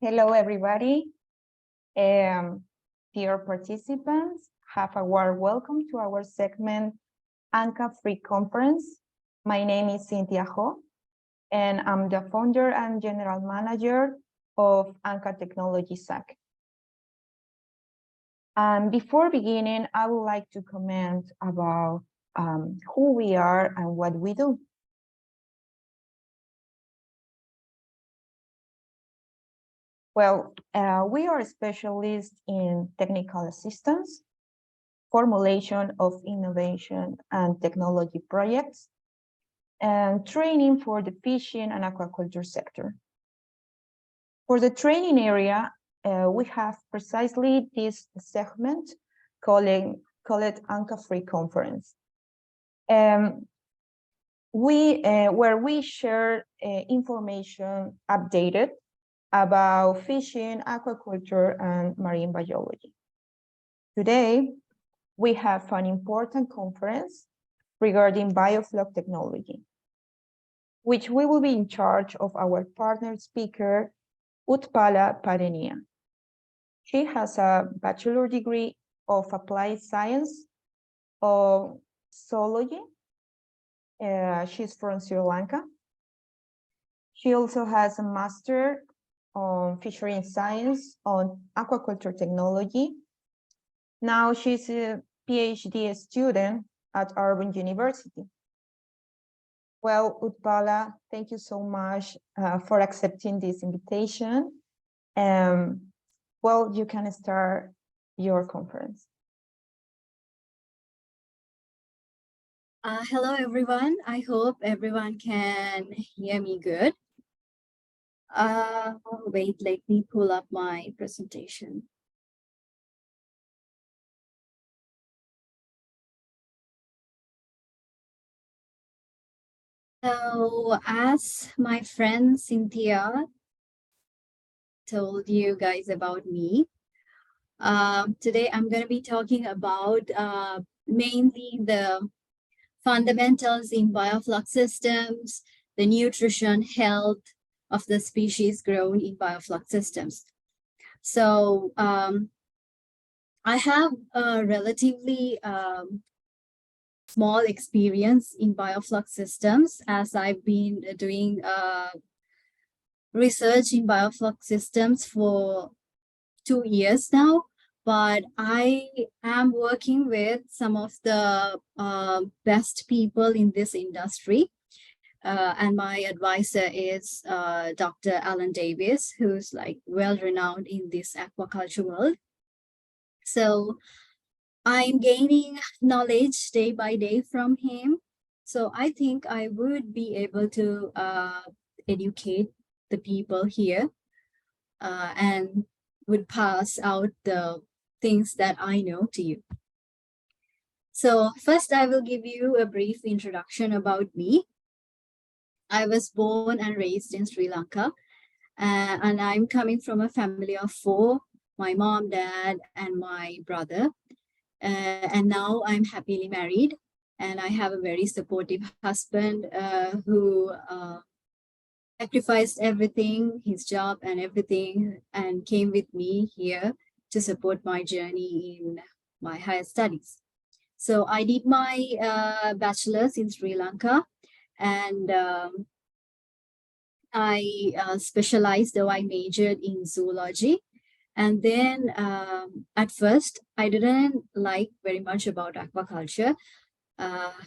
Hello, everybody. Dear participants, have a warm welcome to our segment, Anqa Free Conference. My name is Cynthia Ho, and I'm the founder and general manager of Anqa Technology SAC. And before beginning, I would like to comment about who we are and what we do. Well, we are specialists in technical assistance, formulation of innovation and technology projects, and training for the fishing and aquaculture sector. For the training area, we have precisely this segment called Anqa Free Conference. Where we share information updated about fishing, aquaculture, and marine biology. Today, we have an important conference regarding biofloc technology, which we will be in charge of our partner speaker, Uthpala Padeniya. She has a bachelor degree of applied science of zoology. She's from Sri Lanka. She also has a master on fishery science on aquaculture technology. Now she's a PhD student at Urban University. Well, Uthpala, thank you so much for accepting this invitation. Well, you can start your conference. Hello, everyone. I hope everyone can hear me good. Wait, let me pull up my presentation. So, as my friend Cynthia told you guys about me, today I'm going to be talking about mainly the fundamentals in biofloc systems, the nutrition, health of the species grown in biofloc systems. So I have a relatively small experience in biofloc systems, as I've been doing research in biofloc systems for 2 years now. But I am working with some of the best people in this industry. And my advisor is Dr. Alan Davis, who's like well-renowned in this aquaculture world. So I'm gaining knowledge day by day from him. So I think I would be able to educate the people here and would pass out the things that I know to you. So first, I will give you a brief introduction about me. I was born and raised in Sri Lanka, and I'm coming from a family of 4, my mom, dad, and my brother. And now I'm happily married, and I have a very supportive husband who sacrificed everything, his job and everything, and came with me here to support my journey in my higher studies. So I did my bachelor's in Sri Lanka, and I specialized, though I majored in zoology. And then at first, I didn't like very much about aquaculture.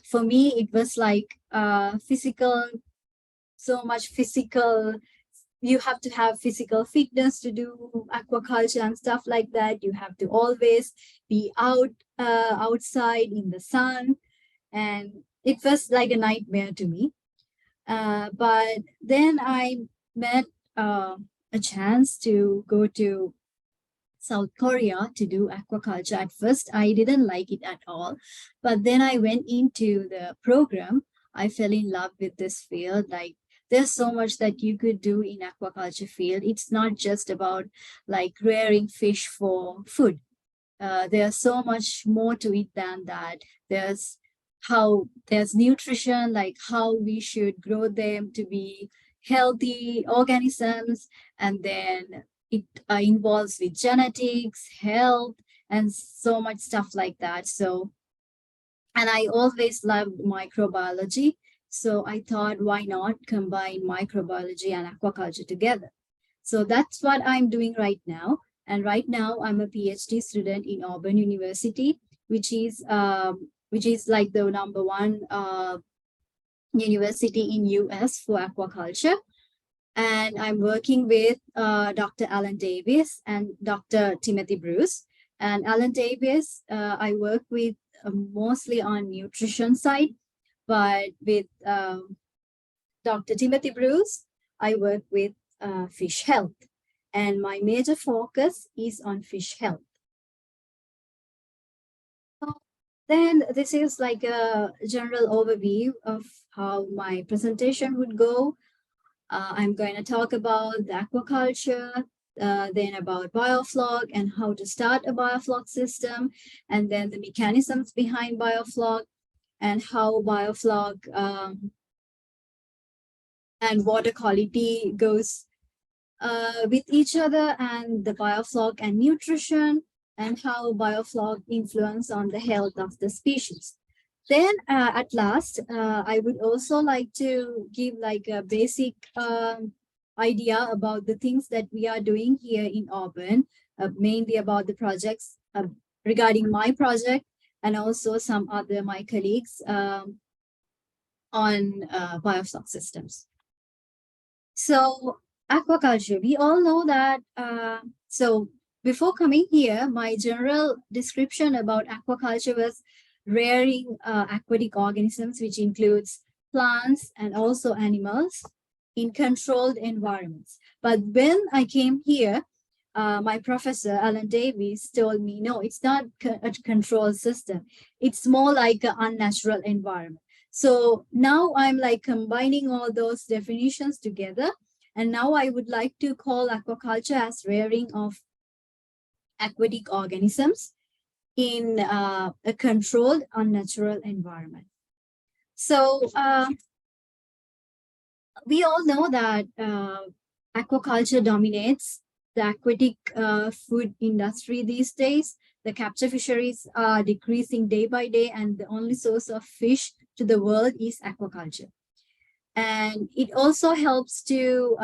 For me, it was like physical, so much physical. You have to have physical fitness to do aquaculture and stuff like that. You have to always be outside in the sun. And it was like a nightmare to me. But then I met a chance to go to South Korea to do aquaculture. At first, I didn't like it at all. But then I went into the program. I fell in love with this field. Like, there's so much that you could do in aquaculture field. It's not just about like rearing fish for food. There's so much more to it than that. There's nutrition, like how we should grow them to be healthy organisms, and then it involves with genetics, health, and so much stuff like that. So, and I always loved microbiology. So I thought, why not combine microbiology and aquaculture together? So that's what I'm doing right now. And right now I'm a PhD student in Auburn University, which is like the #1 university in US for aquaculture. And I'm working with Dr. Alan Davis and Dr. Timothy Bruce. And Alan Davis, I work with mostly on nutrition side, but with Dr. Timothy Bruce, I work with fish health. And my major focus is on fish health. Then this is like a general overview of how my presentation would go. I'm going to talk about the aquaculture, then about biofloc and how to start a biofloc system, and then the mechanisms behind biofloc and how biofloc and water quality goes with each other, and the biofloc and nutrition, and how biofloc influence on the health of the species. Then at last, I would also like to give like a basic idea about the things that we are doing here in Auburn, mainly about the projects regarding my project and also some other my colleagues on biofloc systems. So aquaculture, we all know that. So before coming here, my general description about aquaculture was rearing aquatic organisms, which includes plants and also animals in controlled environments. But when I came here, my professor, Alan Davies, told me, no, it's not a controlled system. It's more like an unnatural environment. So now I'm like combining all those definitions together. And now I would like to call aquaculture as rearing of aquatic organisms in a controlled, unnatural environment. So we all know that aquaculture dominates the aquatic food industry these days. The capture fisheries are decreasing day by day, and the only source of fish to the world is aquaculture. And it also helps to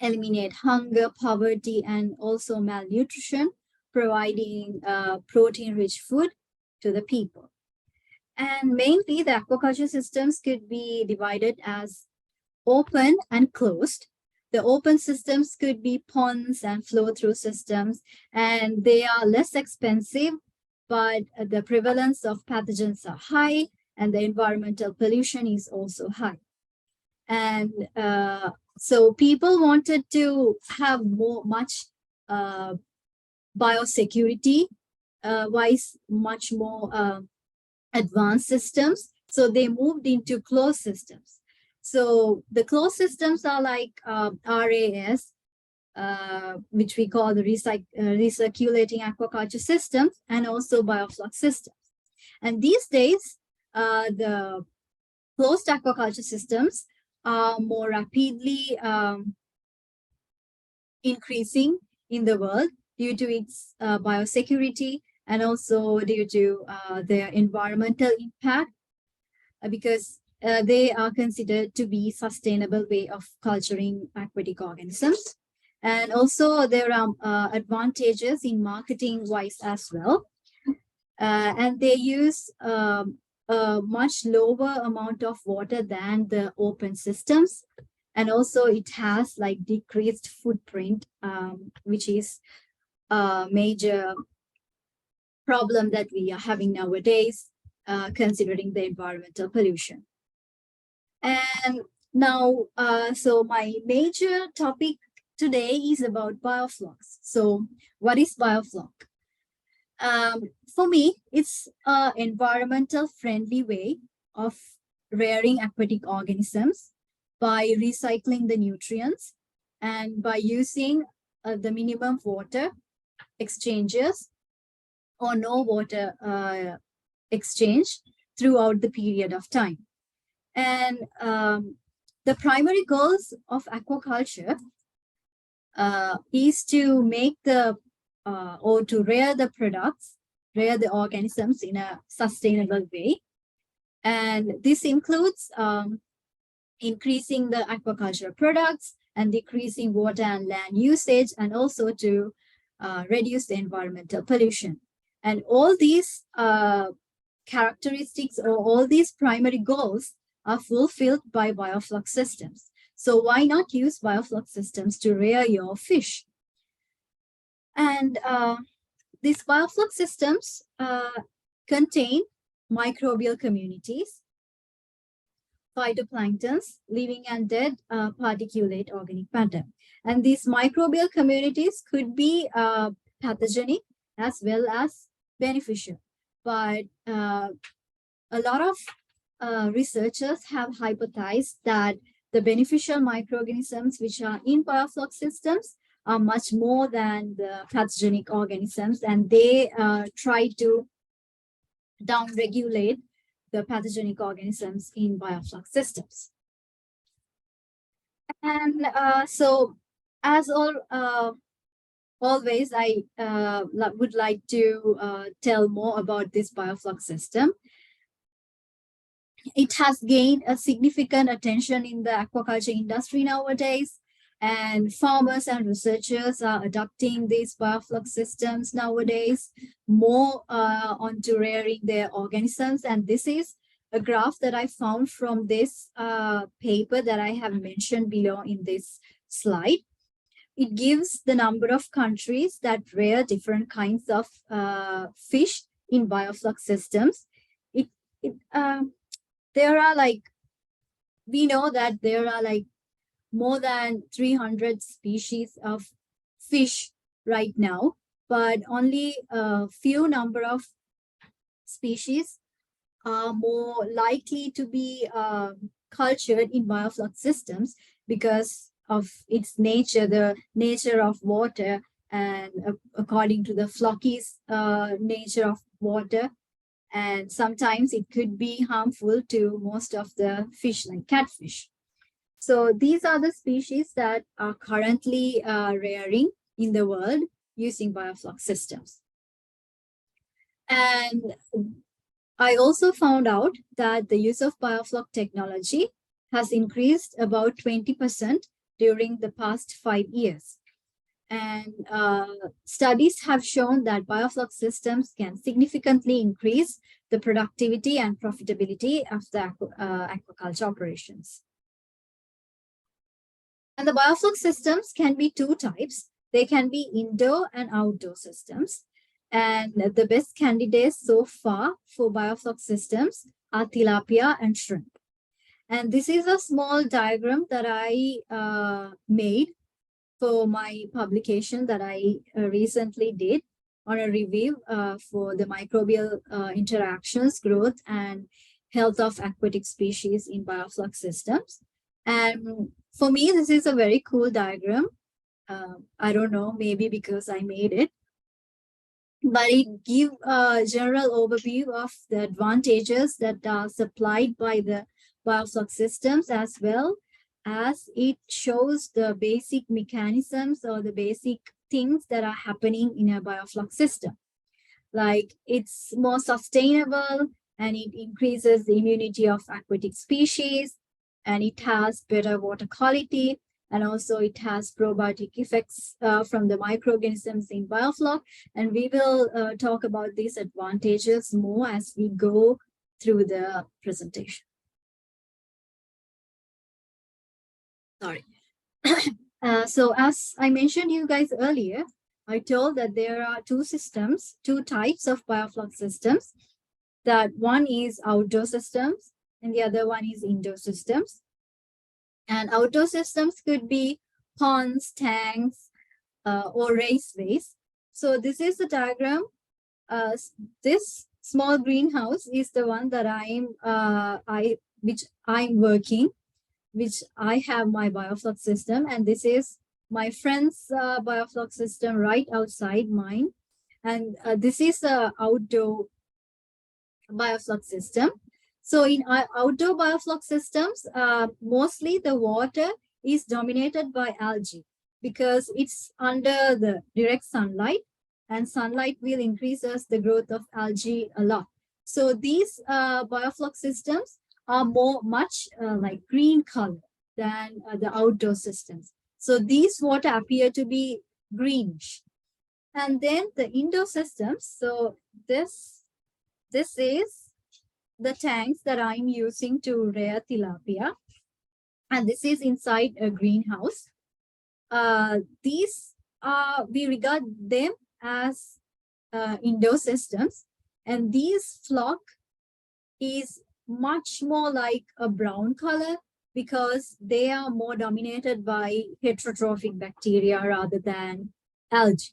eliminate hunger, poverty, and also malnutrition, providing protein-rich food to the people. And mainly, the aquaculture systems could be divided as open and closed. The open systems could be ponds and flow-through systems, and they are less expensive, but the prevalence of pathogens are high, and the environmental pollution is also high. And so people wanted to have much biosecurity wise, much more advanced systems. So they moved into closed systems. So the closed systems are like RAS, which we call the recirculating aquaculture systems, and also biofloc systems. And these days, the closed aquaculture systems are more rapidly increasing in the world due to its biosecurity and also due to their environmental impact, because they are considered to be sustainable way of culturing aquatic organisms. And also there are advantages in marketing wise as well. And they use a much lower amount of water than the open systems. And also it has like decreased footprint, which is a major problem that we are having nowadays, considering the environmental pollution. And now, so my major topic today is about bioflocs. So what is biofloc? For me, it's an environmental friendly way of rearing aquatic organisms by recycling the nutrients and by using the minimum water exchanges or no water exchange throughout the period of time. And the primary goals of aquaculture is to make the or to rear the products, rear the organisms in a sustainable way. And this includes increasing the aquaculture products and decreasing water and land usage, and also to reduce the environmental pollution. And all these characteristics or all these primary goals are fulfilled by biofloc systems. So why not use biofloc systems to rear your fish? And these biofloc systems contain microbial communities, phytoplanktons, living and dead particulate organic matter. And these microbial communities could be pathogenic as well as beneficial. But a lot of researchers have hypothesized that the beneficial microorganisms which are in biofloc systems are much more than the pathogenic organisms, and they try to downregulate the pathogenic organisms in biofloc systems. And so, as always, I would like to tell more about this biofloc system. It has gained a significant attention in the aquaculture industry nowadays, and farmers and researchers are adopting these biofloc systems nowadays more onto rearing their organisms. And this is a graph that I found from this paper that I have mentioned below in this slide. It gives the number of countries that rear different kinds of fish in biofloc systems. There are like, we know that there are like more than 300 species of fish right now, but only a few number of species are more likely to be cultured in biofloc systems because of its nature, the nature of water, and according to the flocky's nature of water. And sometimes it could be harmful to most of the fish, like catfish. So these are the species that are currently rearing in the world using biofloc systems. And I also found out that the use of biofloc technology has increased about 20% during the past 5 years. And studies have shown that biofloc systems can significantly increase the productivity and profitability of the aquaculture operations. And the biofloc systems can be two types. They can be indoor and outdoor systems. And the best candidates so far for biofloc systems are tilapia and shrimp. And this is a small diagram that I made for my publication that I recently did on a review for the microbial interactions, growth, and health of aquatic species in biofloc systems. And for me, this is a very cool diagram. I don't know, maybe because I made it, but it gives a general overview of the advantages that are supplied by the biofloc systems, as well as it shows the basic mechanisms or the basic things that are happening in a biofloc system. Like it's more sustainable and it increases the immunity of aquatic species, and it has better water quality, and also it has probiotic effects from the microorganisms in biofloc. And we will talk about these advantages more as we go through the presentation. Sorry. So as I mentioned you guys earlier, I told that there are two systems, two types of biofloc systems. That one is outdoor systems and the other one is indoor systems. And outdoor systems could be ponds, tanks, or raceways. So this is the diagram. This small greenhouse is the one that I'm working, which I have my biofloc system, and this is my friend's biofloc system right outside mine. And this is a outdoor biofloc system. So in outdoor biofloc systems, mostly the water is dominated by algae. because it's under the direct sunlight, and sunlight will increases the growth of algae a lot. So these biofloc systems are much like green color than the outdoor systems. So these water appear to be greenish. And then the indoor systems. So this is the tanks that I'm using to rear tilapia. And this is inside a greenhouse. These we regard them as indoor systems. And these flock is much more like a brown color because they are more dominated by heterotrophic bacteria rather than algae.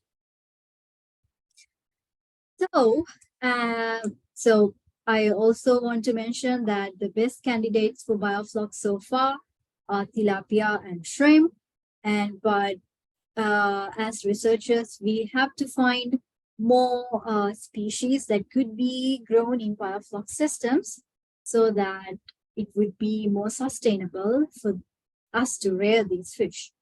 So I also want to mention that the best candidates for biofloc so far are tilapia and shrimp. But as researchers, we have to find more species that could be grown in biofloc systems so that it would be more sustainable for us to rear these fish.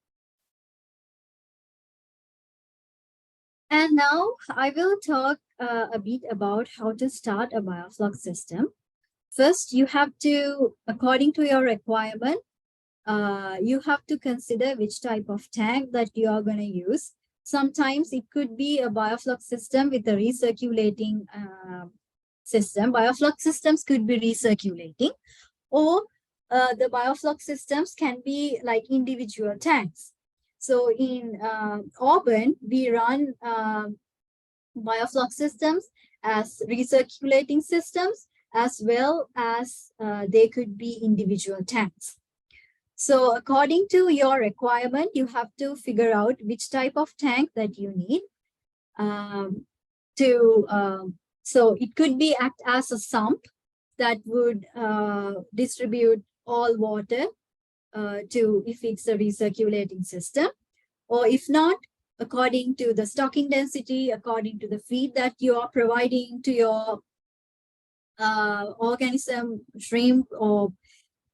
And now I will talk a bit about how to start a biofloc system. First, you have to, according to your requirement, you have to consider which type of tank that you are going to use. Sometimes it could be a biofloc system with a recirculating system. Biofloc systems could be recirculating, or the biofloc systems can be like individual tanks. So in Auburn, we run biofloc systems as recirculating systems, as well as they could be individual tanks. So according to your requirement, you have to figure out which type of tank that you need so it could be act as a sump that would distribute all water to if it's a recirculating system, or if not, according to the stocking density, according to the feed that you are providing to your organism, shrimp or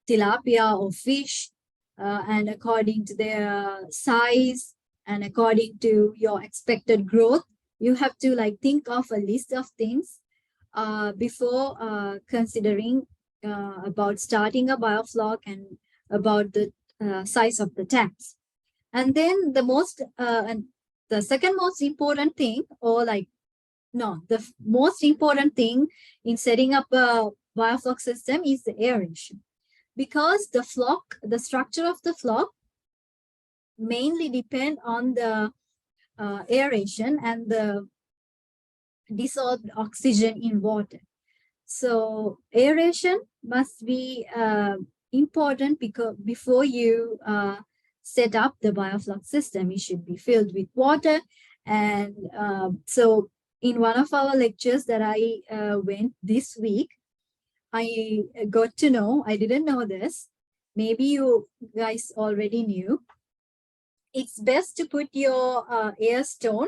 tilapia or fish, and according to their size and according to your expected growth, you have to like think of a list of things before considering about starting a biofloc and about the size of the tanks. And then the second most important thing, the most important thing in setting up a biofloc system is the aeration. Because the structure of the flock mainly depend on the aeration and the dissolved oxygen in water. So aeration must be important because before you set up the biofloc system, it should be filled with water. And so in one of our lectures that I went this week, I got to know, I didn't know this, maybe you guys already knew, it's best to put your air stone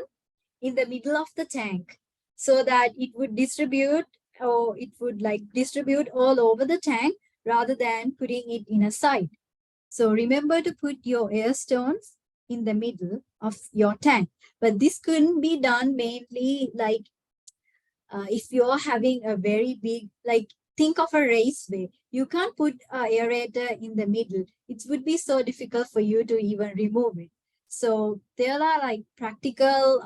in the middle of the tank so that it would distribute, or it would like distribute all over the tank rather than putting it in a side. So remember to put your air stones in the middle of your tank. But this couldn't be done mainly like if you're having a very big, like think of a raceway. You can't put an aerator in the middle. It would be so difficult for you to even remove it. So there are like practical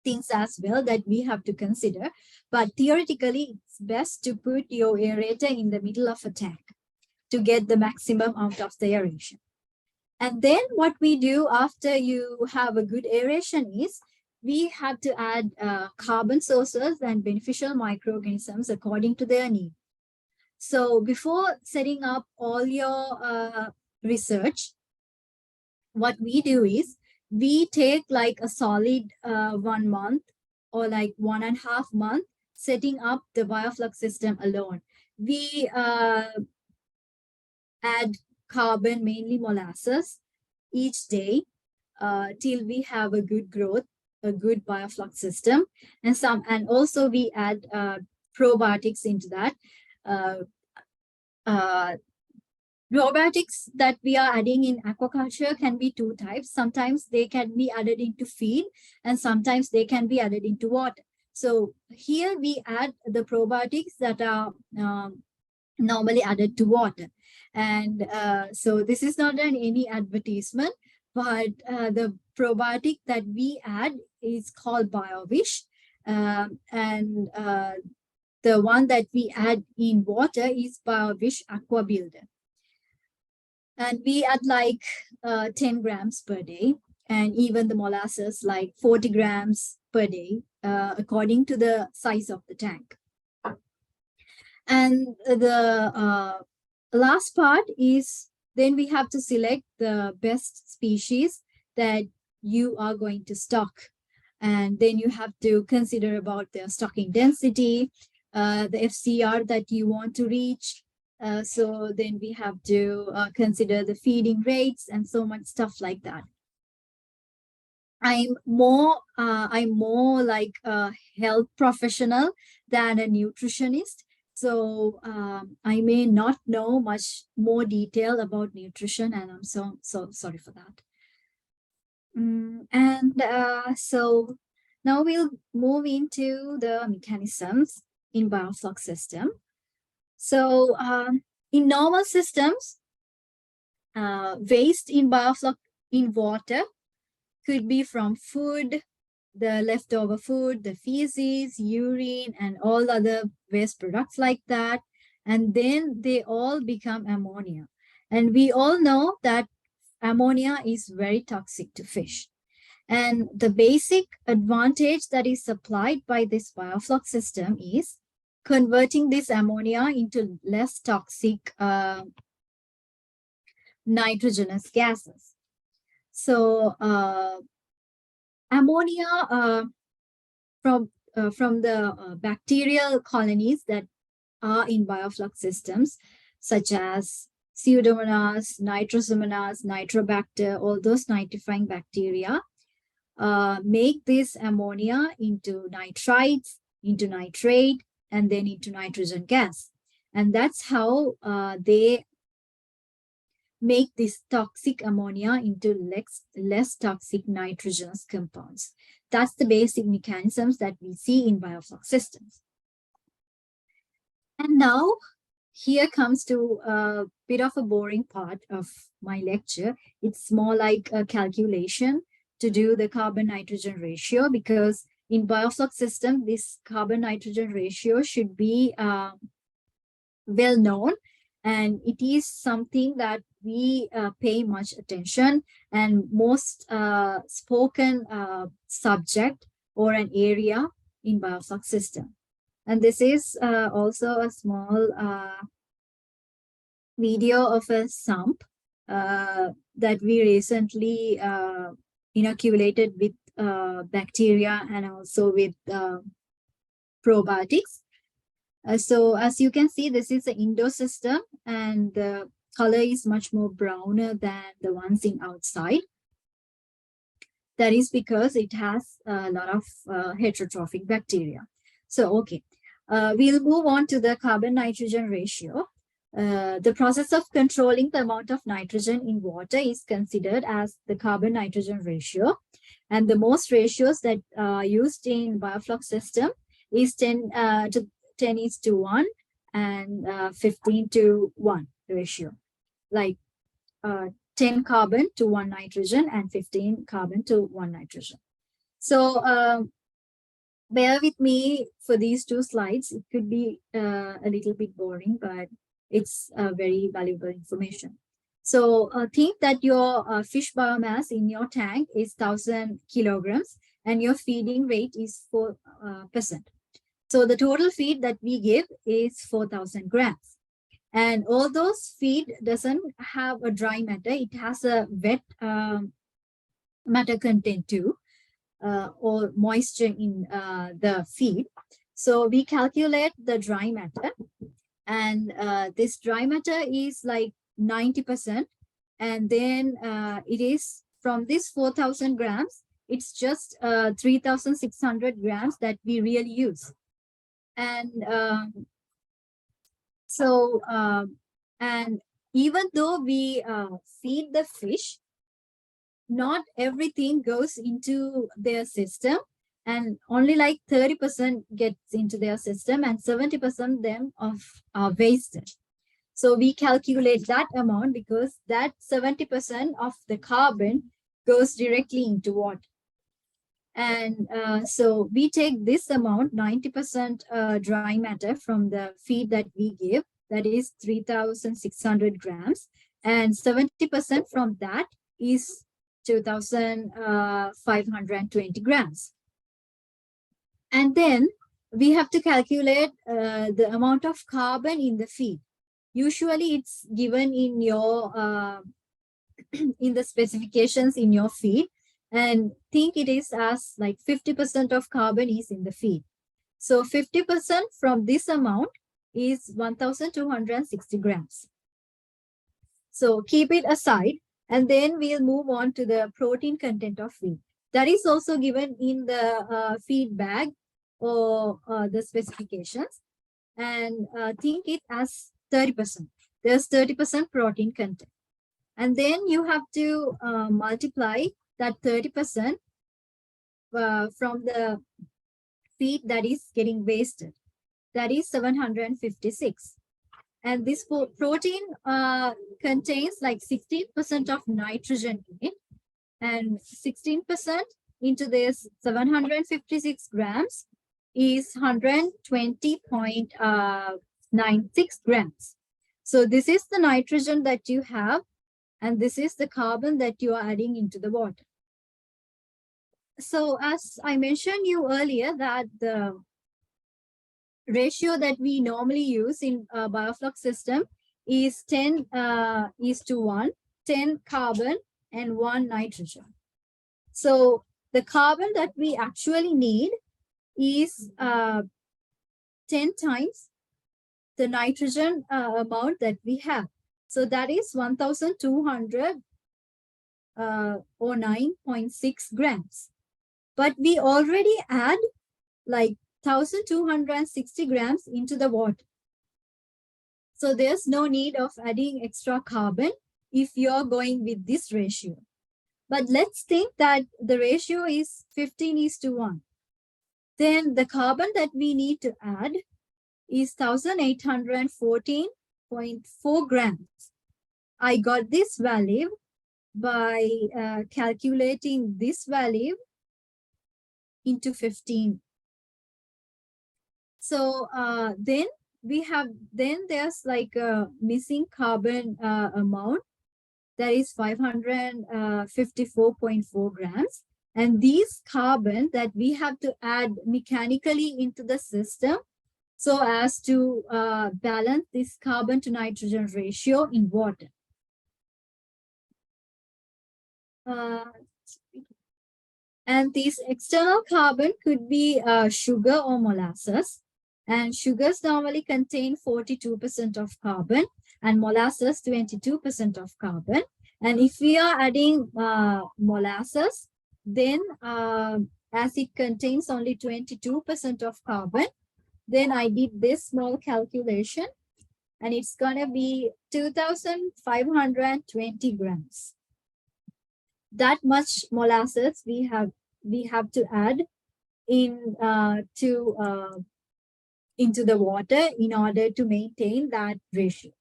things as well that we have to consider. But theoretically, it's best to put your aerator in the middle of a tank to get the maximum out of the aeration. And then what we do after you have a good aeration is we have to add carbon sources and beneficial microorganisms according to their need. So before setting up all your research, what we do is we take like a solid 1 month or like 1.5 months setting up the biofloc system alone. We add carbon, mainly molasses, each day till we have a good growth, a good biofloc system, and also we add probiotics into that. Probiotics that we are adding in aquaculture can be two types. Sometimes they can be added into feed and sometimes they can be added into water. So here we add the probiotics that are normally added to water. And so this is not any advertisement, but the probiotic that we add is called BioVish. And the one that we add in water is BioVish Aqua Builder. And we add like 10 grams per day, and even the molasses like 40 grams per day, according to the size of the tank. And the last part is then we have to select the best species that you are going to stock. And then you have to consider about their stocking density, the FCR that you want to reach. So then we have to consider the feeding rates and so much stuff like that. I'm more like a health professional than a nutritionist. So I may not know much more detail about nutrition, and I'm so sorry for that. So now we'll move into the mechanisms in biofloc system. So in normal systems, waste in biofloc in water could be from food, the leftover food, the feces, urine, and all other waste products like that. And then they all become ammonia. And we all know that ammonia is very toxic to fish. And the basic advantage that is supplied by this biofloc system is converting this ammonia into less toxic nitrogenous gases. So ammonia from the bacterial colonies that are in biofloc systems, such as Pseudomonas, Nitrosomonas, Nitrobacter, all those nitrifying bacteria, make this ammonia into nitrites, into nitrate, and then into nitrogen gas. And that's how they make this toxic ammonia into less toxic nitrogenous compounds. That's the basic mechanisms that we see in biofloc systems. And now here comes to a bit of a boring part of my lecture. It's more like a calculation to do the carbon-nitrogen ratio, because in biofloc system, this carbon-nitrogen ratio should be well known, and it is something that we pay much attention, and most spoken subject or an area in biofloc system. And this is also a small video of a sump that we recently inoculated with bacteria and also with probiotics. So as you can see, this is an indoor system, and the color is much more browner than the ones in outside. That is because it has a lot of heterotrophic bacteria. So, okay, we'll move on to the carbon-nitrogen ratio. The process of controlling the amount of nitrogen in water is considered as the carbon-nitrogen ratio. And the most ratios that are used in biofloc system is 10:1 and 15:1 ratio, like 10 carbon to 1 nitrogen and 15 carbon to 1 nitrogen. So bear with me for these two slides. It could be a little bit boring, but it's very valuable information. So think that your fish biomass in your tank is 1,000 kilograms and your feeding rate is 4%. So the total feed that we give is 4,000 grams. And although feed doesn't have a dry matter, it has a wet matter content too, or moisture in the feed. So we calculate the dry matter, and this dry matter is like 90%. And then it is from this 4,000 grams, it's just 3,600 grams that we really use. And and even though we feed the fish, not everything goes into their system, and only like 30% gets into their system, and 70% them are wasted. So we calculate that amount because that 70% of the carbon goes directly into water. And so we take this amount, 90% dry matter from the feed that we give, that is 3,600 grams, and 70% from that is 2,520 grams. And then we have to calculate the amount of carbon in the feed. Usually it's given in your in the specifications in your feed, and think it is as like 50% of carbon is in the feed. So 50% from this amount is 1,260 grams. So keep it aside, and then we'll move on to the protein content of feed. That is also given in the feed bag or the specifications, and think it as 30%. There's 30% protein content. And then you have to multiply that 30% from the feed that is getting wasted. That is 756. And this protein contains like 16% of nitrogen in it, and 16% into this 756 grams is 120.96 grams. So this is the nitrogen that you have, and this is the carbon that you are adding into the water. So as I mentioned you earlier, that the ratio that we normally use in a biofloc system is 10:1, 10 carbon and 1 nitrogen. So the carbon that we actually need is 10 times the nitrogen amount that we have. So that is 1,200 or 9.6 grams. But we already add like 1,260 grams into the water. So there's no need of adding extra carbon if you're going with this ratio. But let's think that the ratio is 15:1. Then the carbon that we need to add is 1,814.4 grams. I got this value by calculating this value into 15. So then there's like a missing carbon amount, that is 554.4 grams. And these carbon that we have to add mechanically into the system so as to balance this carbon to nitrogen ratio in water. And this external carbon could be sugar or molasses. And sugars normally contain 42% of carbon and molasses 22% of carbon. And if we are adding molasses, then as it contains only 22% of carbon, then I did this small calculation, and it's gonna be 2,520 grams. That much molasses we have to add in into the water in order to maintain that ratio.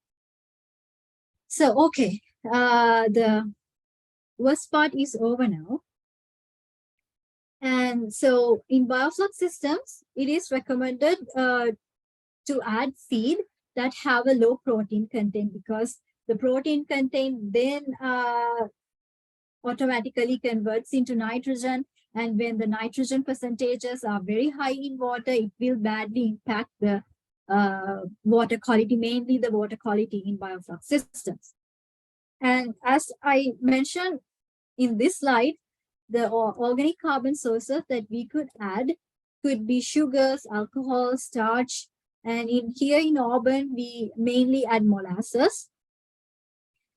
So okay, the worst part is over now. And so in biofloc systems, it is recommended to add feed that have a low protein content, because the protein content then automatically converts into nitrogen. And when the nitrogen percentages are very high in water, it will badly impact the water quality, mainly the water quality in biofloc systems. And as I mentioned in this slide, the organic carbon sources that we could add could be sugars, alcohol, starch, and here in Auburn, we mainly add molasses.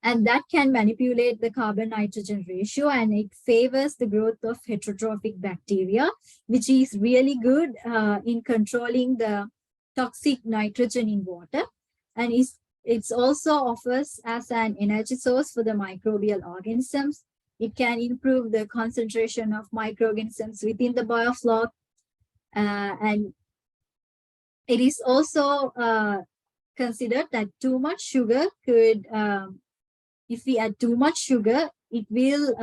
And that can manipulate the carbon-nitrogen ratio, and it favors the growth of heterotrophic bacteria, which is really good in controlling the toxic nitrogen in water, and is It also offers as an energy source for the microbial organisms. It can improve the concentration of microorganisms within the biofloc, and it is also considered that too much sugar could, if we add too much sugar, it will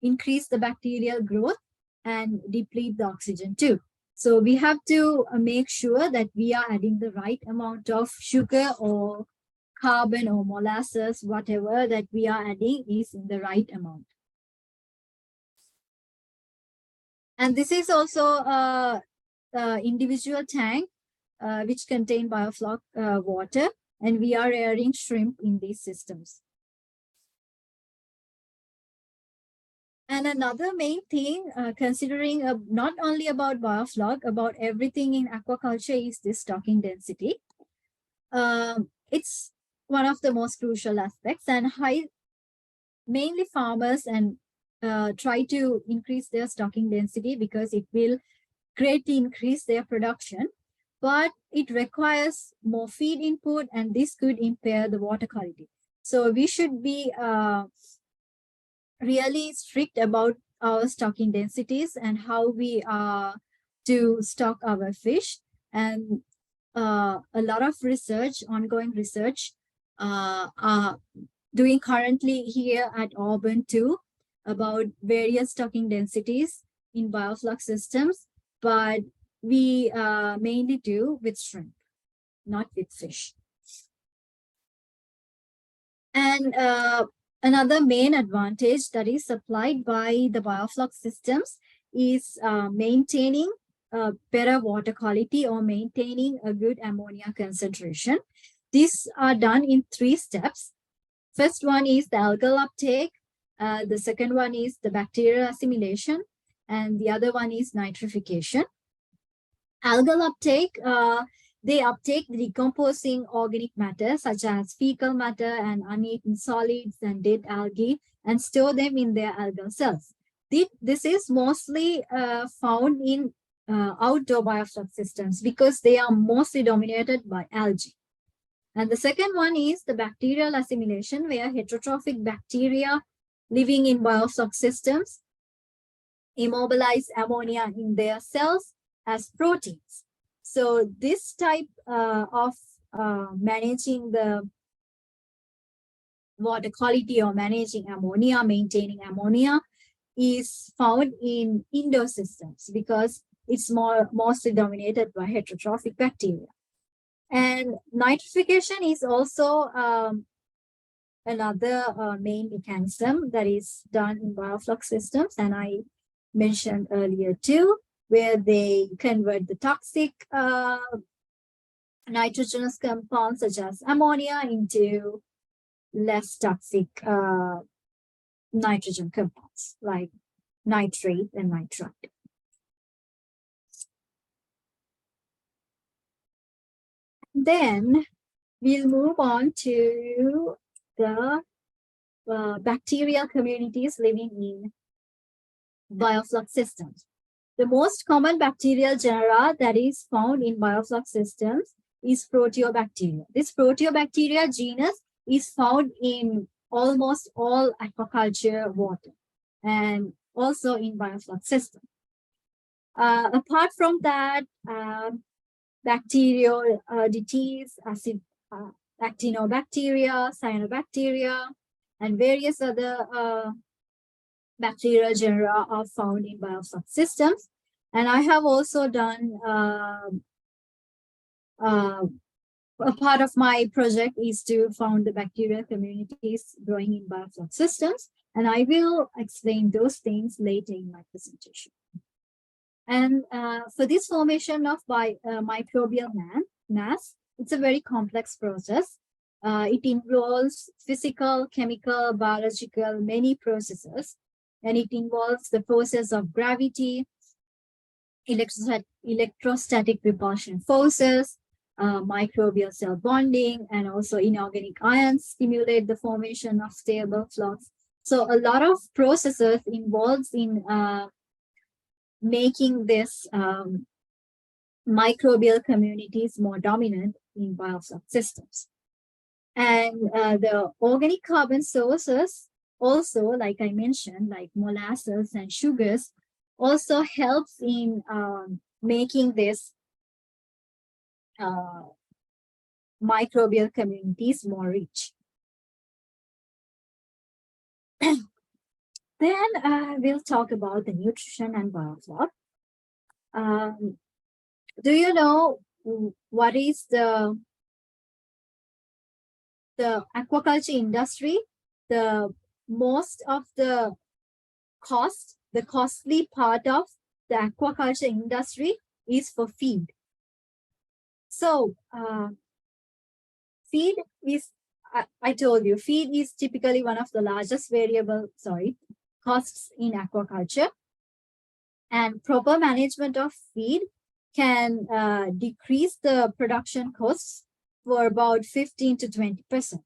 increase the bacterial growth and deplete the oxygen too. So we have to make sure that we are adding the right amount of sugar or carbon or molasses, whatever that we are adding is in the right amount. And this is also a individual tank which contain biofloc water, and we are rearing shrimp in these systems. And another main thing, considering not only about biofloc, about everything in aquaculture is this stocking density. It's one of the most crucial aspects, and mainly farmers and try to increase their stocking density because it will greatly increase their production, but it requires more feed input, and this could impair the water quality. So we should be really strict about our stocking densities and how we are to stock our fish. And a lot of research, ongoing research, are doing currently here at Auburn too about various stocking densities in biofloc systems, but we mainly do with shrimp, not with fish. And another main advantage that is supplied by the biofloc systems is maintaining better water quality or maintaining a good ammonia concentration. These are done in 3 steps. First one is the algal uptake. The second one is the bacterial assimilation. And the other one is nitrification. Algal uptake, they uptake the decomposing organic matter such as fecal matter and uneaten solids and dead algae and store them in their algal cells. This is mostly found in outdoor biofloc systems because they are mostly dominated by algae. And the second one is the bacterial assimilation, where heterotrophic bacteria living in biofloc systems immobilize ammonia in their cells as proteins. So this type of managing the water quality or managing ammonia, maintaining ammonia, is found in indoor systems because it's mostly dominated by heterotrophic bacteria. And nitrification is also another main mechanism that is done in biofloc systems, and I mentioned earlier too, where they convert the toxic nitrogenous compounds such as ammonia into less toxic nitrogen compounds like nitrate and nitrite. Then we'll move on to the bacterial communities living in biofloc systems. The most common bacterial genera that is found in biofloc systems is Proteobacteria. This Proteobacteria genus is found in almost all aquaculture water and also in biofloc systems. Apart from that, Bacteroidetes, Actinobacteria, Cyanobacteria, and various other bacterial genera are found in biofloc systems. And I have also done a part of my project is to found the bacterial communities growing in biofloc systems, and I will explain those things later in my presentation. And for this formation of microbial mass, it's a very complex process. It involves physical, chemical, biological, many processes, and it involves the process of gravity, electrostatic repulsion forces, microbial cell bonding, and also inorganic ions stimulate the formation of stable flocks. So a lot of processes involved in making this microbial communities more dominant in biofloc systems. And the organic carbon sources also, like I mentioned, like molasses and sugars, also helps in making this microbial communities more rich. Then we'll talk about the nutrition and biofloc. Do you know what is the aquaculture industry? The most of the costly part of the aquaculture industry is for feed. So feed is, I told you, feed is typically one of the largest costs in aquaculture. And proper management of feed can decrease the production costs for about 15 to 20%.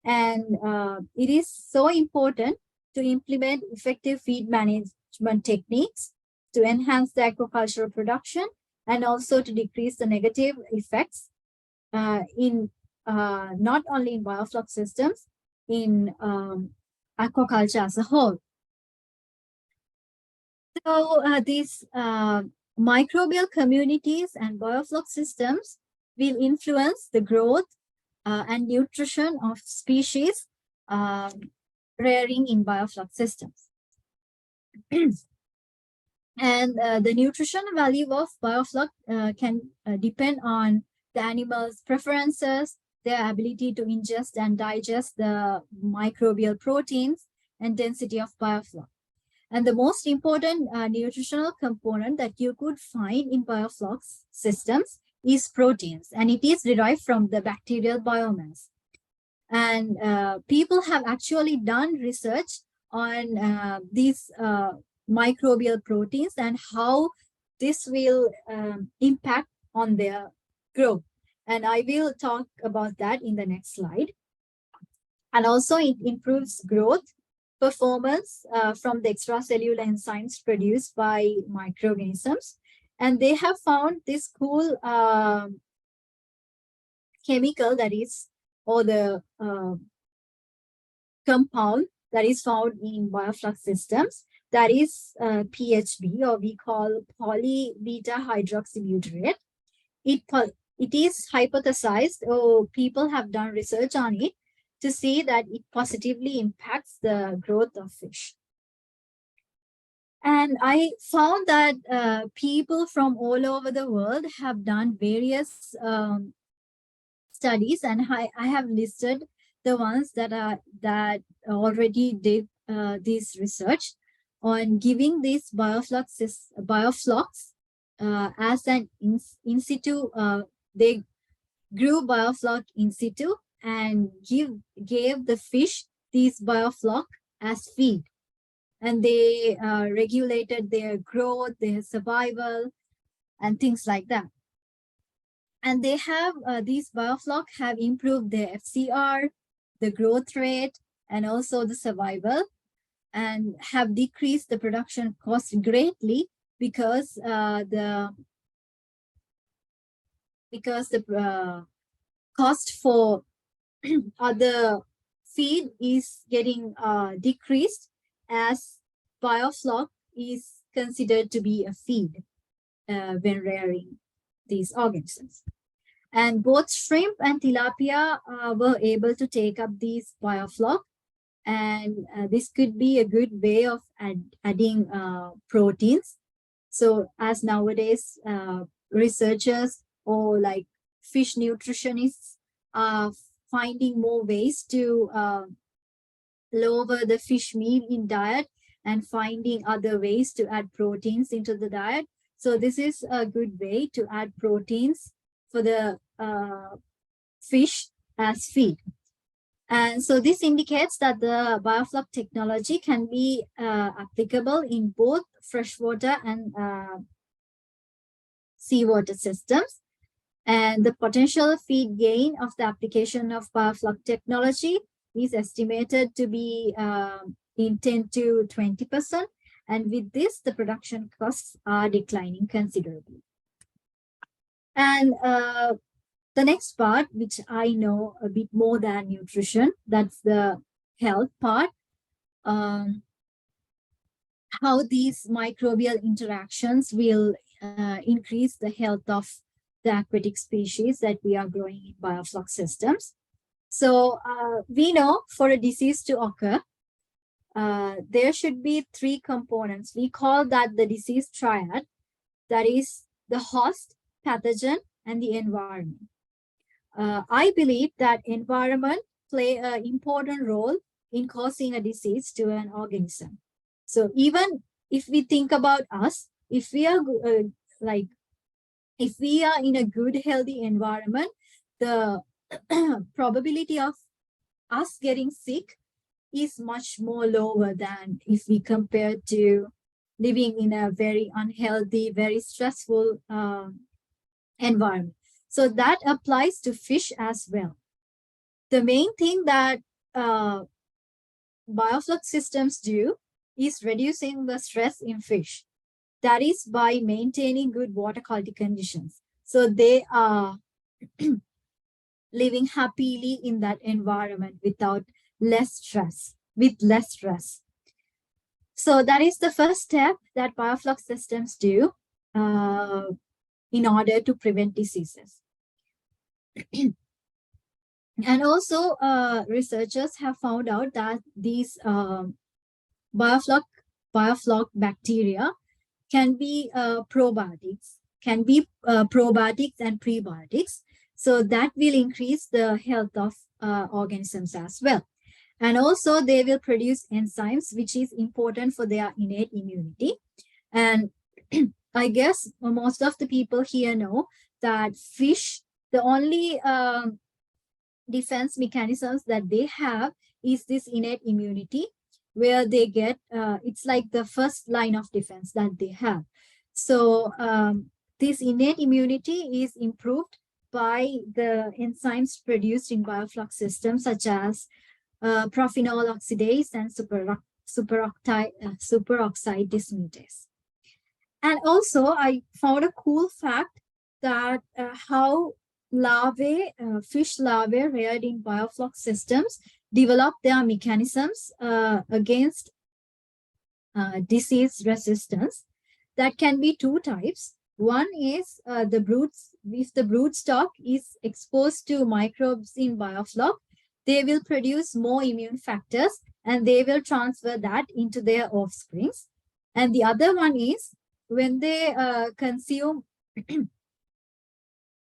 And it is so important to implement effective feed management techniques to enhance the aquacultural production and also to decrease the negative effects in not only in biofloc systems, in aquaculture as a whole. So these microbial communities and biofloc systems will influence the growth and nutrition of species rearing in biofloc systems. And the nutritional value of biofloc can depend on the animal's preferences, their ability to ingest and digest the microbial proteins, and density of biofloc. And the most important nutritional component that you could find in biofloc systems is proteins, and it is derived from the bacterial biomass. And people have actually done research on these microbial proteins and how this will impact on their growth. And I will talk about that in the next slide. And also it improves growth performance from the extracellular enzymes produced by microorganisms. And they have found this cool chemical that is, or the compound that is found in biofloc systems, that is PHB, or we call poly-beta hydroxybutyrate. It is hypothesized, or people have done research on it, to see that it positively impacts the growth of fish. And I found that people from all over the world have done various studies, and I have listed the ones that already did this research on giving these bioflocs as an in situ. They grew biofloc in situ and gave the fish these biofloc as feed, and they regulated their growth, their survival, and things like that. And they have these biofloc have improved their FCR, the growth rate, and also the survival, and have decreased the production cost greatly because the cost for other feed is getting decreased, as biofloc is considered to be a feed when rearing these organisms. And both shrimp and tilapia were able to take up these biofloc, and this could be a good way of adding proteins. So as nowadays researchers or like fish nutritionists are finding more ways to lower the fish meal in diet and finding other ways to add proteins into the diet. So this is a good way to add proteins for the fish as feed. And so this indicates that the biofloc technology can be applicable in both freshwater and seawater systems. And the potential feed gain of the application of biofloc technology is estimated to be in 10 to 20%. And with this, the production costs are declining considerably. And The next part, which I know a bit more than nutrition, that's the health part. How these microbial interactions will increase the health of the aquatic species that we are growing in biofloc systems. So we know for a disease to occur, there should be three components. We call that the disease triad, that is the host, pathogen, and the environment. I believe that environment play an important role in causing a disease to an organism. So even if we think about us, if we are if we are in a good, healthy environment, the probability of us getting sick is much more lower than if we compare to living in a very unhealthy, very stressful environment. So that applies to fish as well. The main thing that biofloc systems do is reducing the stress in fish. That is by maintaining good water quality conditions. So they are living happily in that environment with less stress. So that is the first step that biofloc systems do in order to prevent diseases. And also researchers have found out that these biofloc bacteria can be probiotics and prebiotics. So that will increase the health of organisms as well. And also they will produce enzymes, which is important for their innate immunity. And I guess most of the people here know that fish, the only defense mechanisms that they have is this innate immunity, where they get, it's like the first line of defense that they have. So this innate immunity is improved by the enzymes produced in biofloc systems, such as prophenol oxidase and superoxide dismutase. And also I found a cool fact that how fish larvae reared in biofloc systems develop their mechanisms against disease resistance. That can be two types. One is if the broodstock is exposed to microbes in biofloc, they will produce more immune factors and they will transfer that into their offsprings. And the other one is when they consume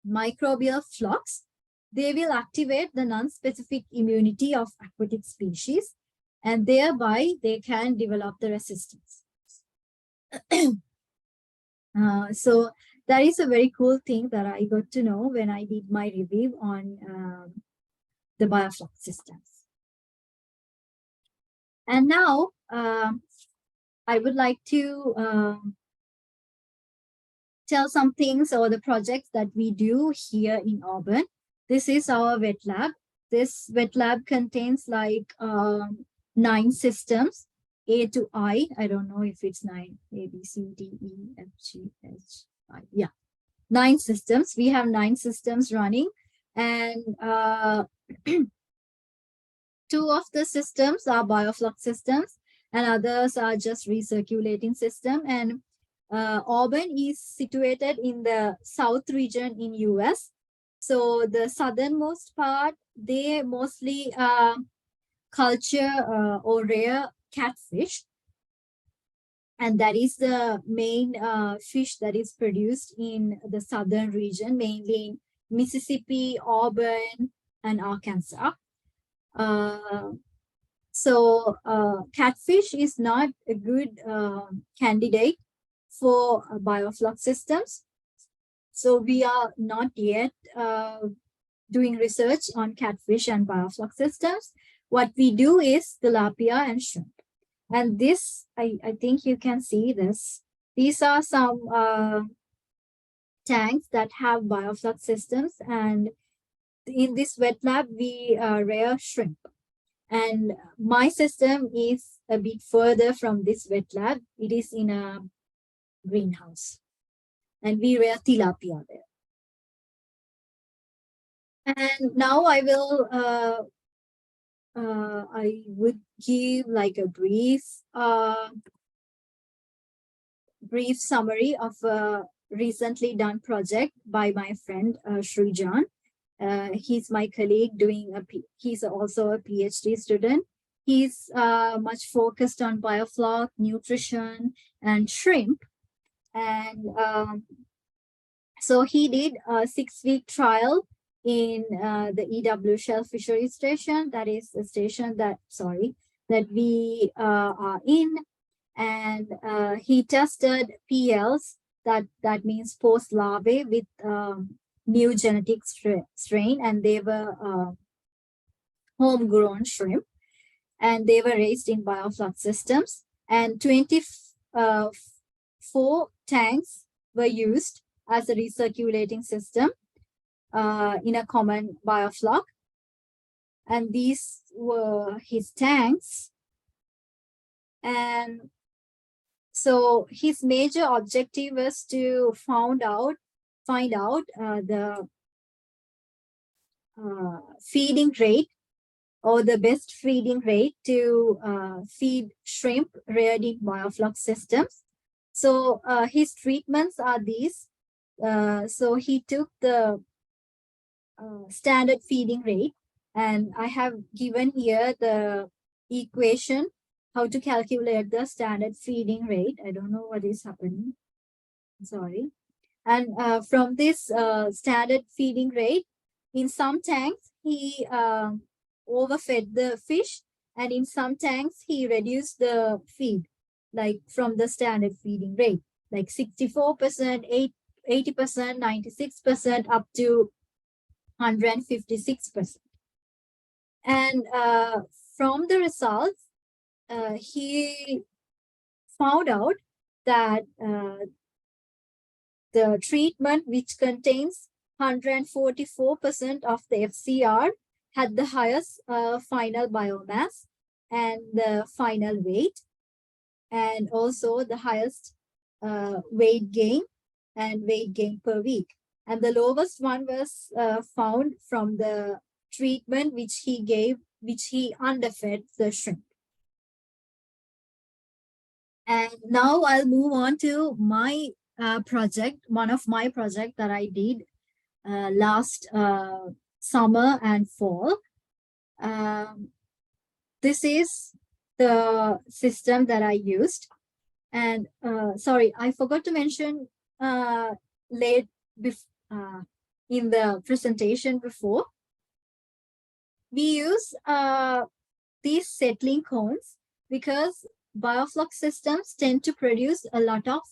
microbial flocks, they will activate the non-specific immunity of aquatic species, and thereby they can develop the resistance. So that is a very cool thing that I got to know when I did my review on the biofloc systems. And now I would like to tell some things or the projects that we do here in Auburn. This is our wet lab. This wet lab contains like 9 systems, A to I. I don't know if it's 9, A, B, C, D, E, F, G, H, I. Yeah, 9 systems. We have 9 systems running, and 2 of the systems are biofloc systems and others are just recirculating system. And Auburn is situated in the South region in US. So the southernmost part, they mostly culture or rear catfish. And that is the main fish that is produced in the southern region, mainly in Mississippi, Auburn, and Arkansas. So catfish is not a good candidate for biofloc systems. So we are not yet doing research on catfish and biofloc systems. What we do is tilapia and shrimp. And this, I think you can see this. These are some tanks that have biofloc systems. And in this wet lab, we rear shrimp. And my system is a bit further from this wet lab. It is in a greenhouse. And we rear tilapia there. And now I will I would give like a brief summary of a recently done project by my friend Srijan. He's my colleague doing he's also a PhD student. He's much focused on biofloc, nutrition, and shrimp. And so he did a 6-week trial in the EW Shell Fishery Station. That is the station that we are in. And he tested PLs, that means post larvae, with new genetic strain, and they were homegrown shrimp, and they were raised in biofloc systems, and 24 tanks were used as a recirculating system in a common biofloc. And these were his tanks. And so his major objective was to find out the feeding rate, or the best feeding rate to feed shrimp reared in biofloc systems. So his treatments are these. So he took the standard feeding rate, and I have given here the equation how to calculate the standard feeding rate. I don't know what is happening. Sorry. And from this standard feeding rate, in some tanks, he overfed the fish, and in some tanks, he reduced the feed, like from the standard feeding rate, like 64%, 80%, 96%, up to 156%. And from the results, he found out that the treatment, which contains 144% of the FCR, had the highest final biomass and the final weight, and also the highest weight gain and weight gain per week. And the lowest one was found from the treatment which he underfed the shrimp. And now I'll move on to my project, one of my projects that I did last summer and fall. This is the system that I used. And sorry, I forgot to mention in the presentation before. We use these settling cones because biofloc systems tend to produce a lot of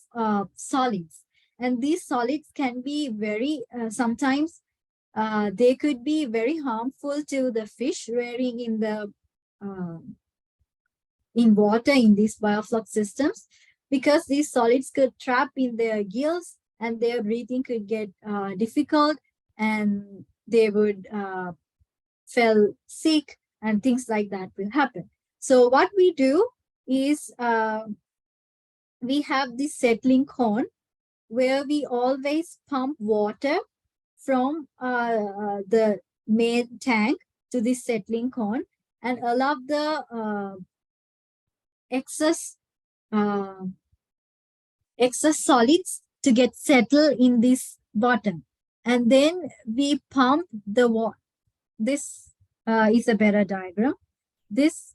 solids, and these solids can be very sometimes they could be very harmful to the fish rearing in the in water in these biofloc systems, because these solids could trap in their gills and their breathing could get difficult, and they would feel sick, and things like that will happen. So what we do is we have this settling cone where we always pump water from the main tank to this settling cone and allow the excess solids to get settled in this bottom, and then we pump the water. This is a better diagram. This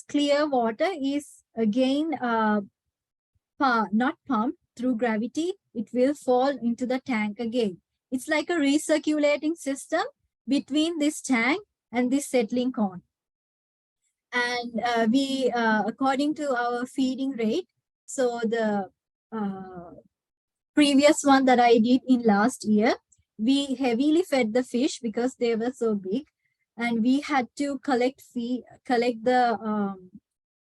clear water is again not pumped through gravity. It will fall into the tank again. It's like a recirculating system between this tank and this settling cone. And we, according to our feeding rate, so the previous one that I did in last year, we heavily fed the fish because they were so big, and we had to collect the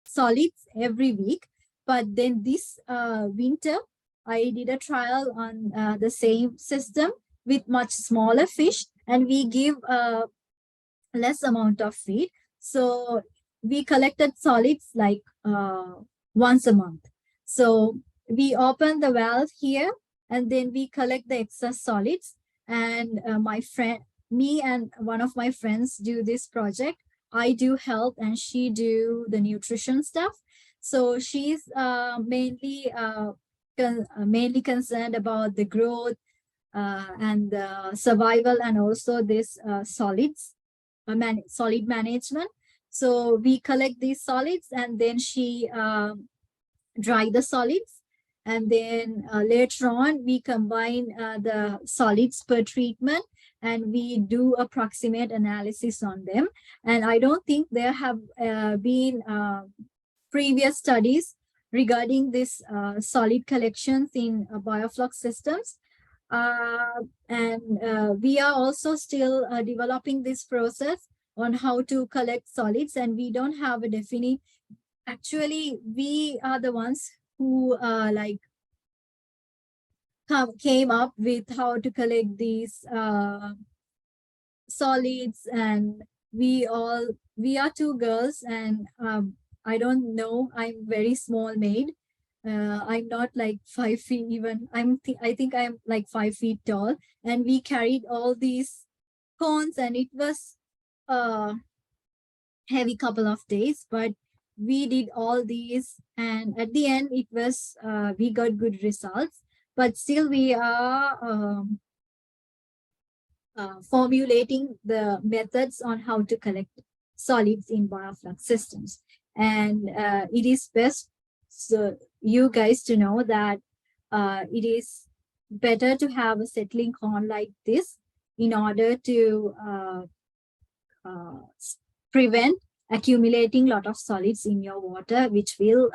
solids every week. But then this winter, I did a trial on the same system with much smaller fish, and we give less amount of feed. So we collected solids like once a month. So we open the valve here, and then we collect the excess solids. And my friend, me and one of my friends do this project. I do health and she do the nutrition stuff. So she's mainly concerned about the growth and the survival, and also this solid management. So we collect these solids and then she dry the solids, and then later on we combine the solids per treatment and we do approximate analysis on them. And I don't think there have been previous studies regarding this solid collections in biofloc systems. We are also still developing this process on how to collect solids, and we don't have a definite. Actually, we are the ones who came up with how to collect these solids, and we are two girls, and I don't know, I'm very small maid. I'm not like 5 feet even. I think I'm like 5 feet tall, and we carried all these cones, and it was a heavy couple of days, but we did all these, and at the end it was we got good results. But still we are formulating the methods on how to collect solids in bioflux systems. And it is best so you guys to know that it is better to have a settling cone like this in order to prevent accumulating a lot of solids in your water, which will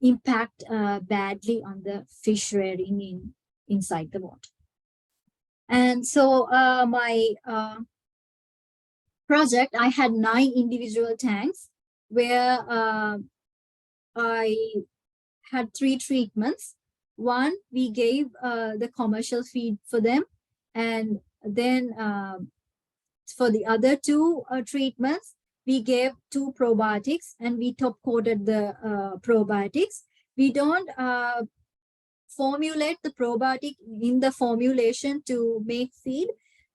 impact badly on the fish rearing inside the water. And so my project, I had 9 individual tanks where I had 3 treatments. One, we gave the commercial feed for them, and then for the other 2 treatments, we gave 2 probiotics, and we top coated the probiotics. We don't formulate the probiotic in the formulation to make feed,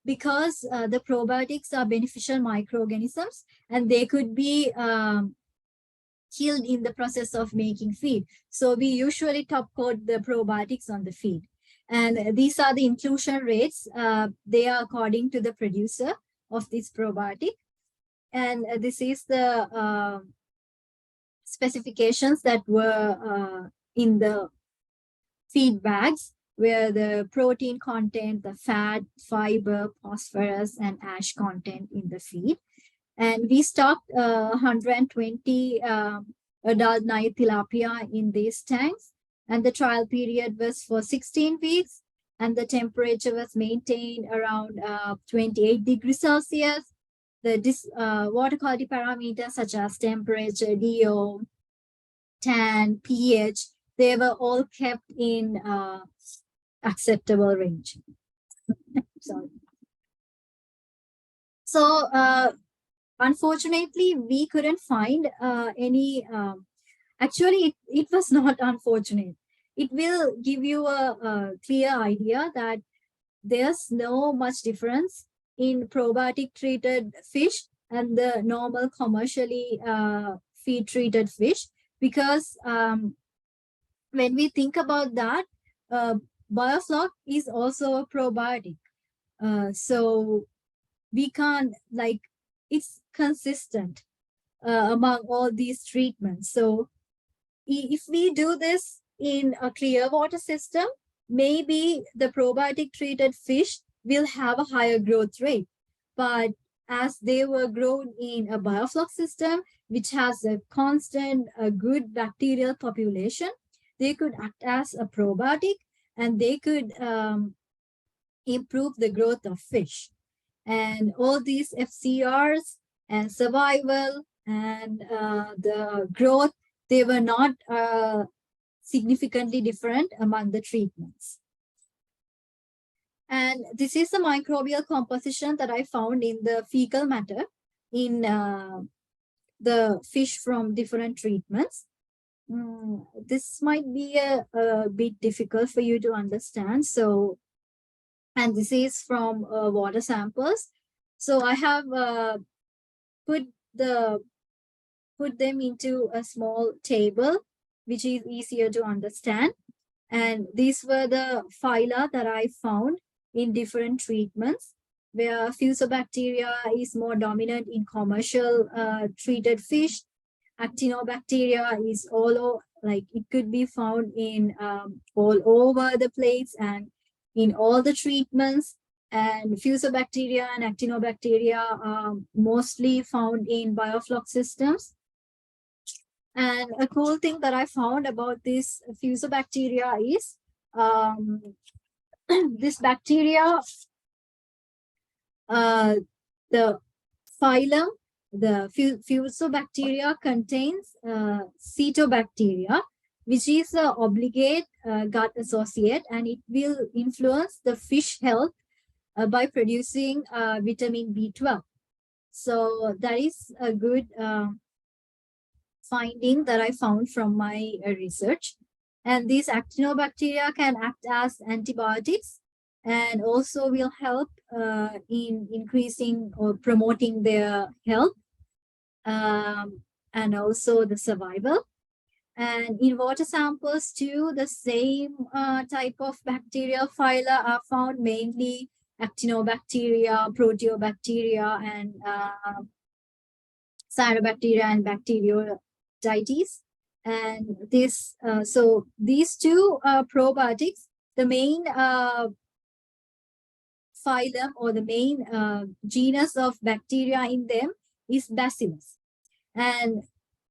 because the probiotics are beneficial microorganisms and they could be killed in the process of making feed. So we usually top coat the probiotics on the feed. And these are the inclusion rates. They are according to the producer of this probiotic. And this is the specifications that were in the feed bags, where the protein content, the fat, fiber, phosphorus, and ash content in the feed. And we stocked 120 adult Nile tilapia in these tanks. And the trial period was for 16 weeks. And the temperature was maintained around 28 degrees Celsius. The water quality parameters such as temperature, DO, TAN, pH, they were all kept in acceptable range. Sorry. So unfortunately, we couldn't find any, actually it was not unfortunate. It will give you a clear idea that there's no much difference in probiotic treated fish and the normal commercially feed treated fish, because when we think about that, biofloc is also a probiotic. So we can't, like, it's consistent among all these treatments. So if we do this in a clear water system, maybe the probiotic treated fish will have a higher growth rate. But as they were grown in a biofloc system, which has a constant, good bacterial population, they could act as a probiotic and they could improve the growth of fish. And all these FCRs and survival and the growth, they were not significantly different among the treatments. And this is the microbial composition that I found in the fecal matter in the fish from different treatments. This might be a bit difficult for you to understand. So and this is from water samples. So I have put them into a small table, which is easier to understand. And these were the phyla that I found in different treatments, where fusobacteria is more dominant in commercial treated fish. Actinobacteria is like it could be found in all over the place and in all the treatments. And fusobacteria and actinobacteria are mostly found in biofloc systems. And a cool thing that I found about this fusobacteria is this bacteria, the phylum, the fusobacteria contains cetobacteria, which is an obligate gut associate, and it will influence the fish health by producing vitamin B12. So that is a good finding that I found from my research. And these actinobacteria can act as antibiotics and also will help in increasing or promoting their health and also the survival. And in water samples too, the same type of bacterial phyla are found, mainly actinobacteria, proteobacteria, and cyanobacteria and bacteroidetes. And this, so these two probiotics, the main phylum or the main genus of bacteria in them is Bacillus. And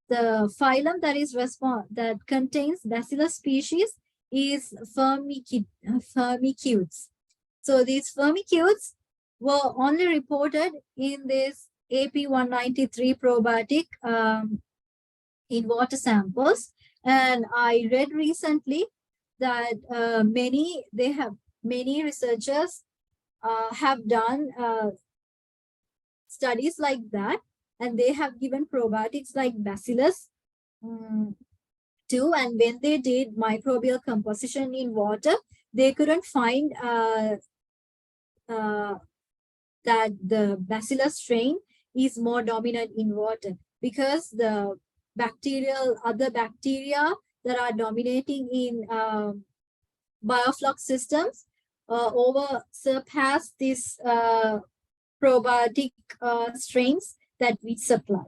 the phylum that contains Bacillus species is Firmicutes. So these Firmicutes were only reported in this AP193 probiotic in water samples. And I read recently that many researchers have done studies like that, and they have given probiotics like Bacillus too. And when they did microbial composition in water, they couldn't find that the Bacillus strain is more dominant in water, because the other bacteria that are dominating in biofloc systems surpass these probiotic strains that we supply.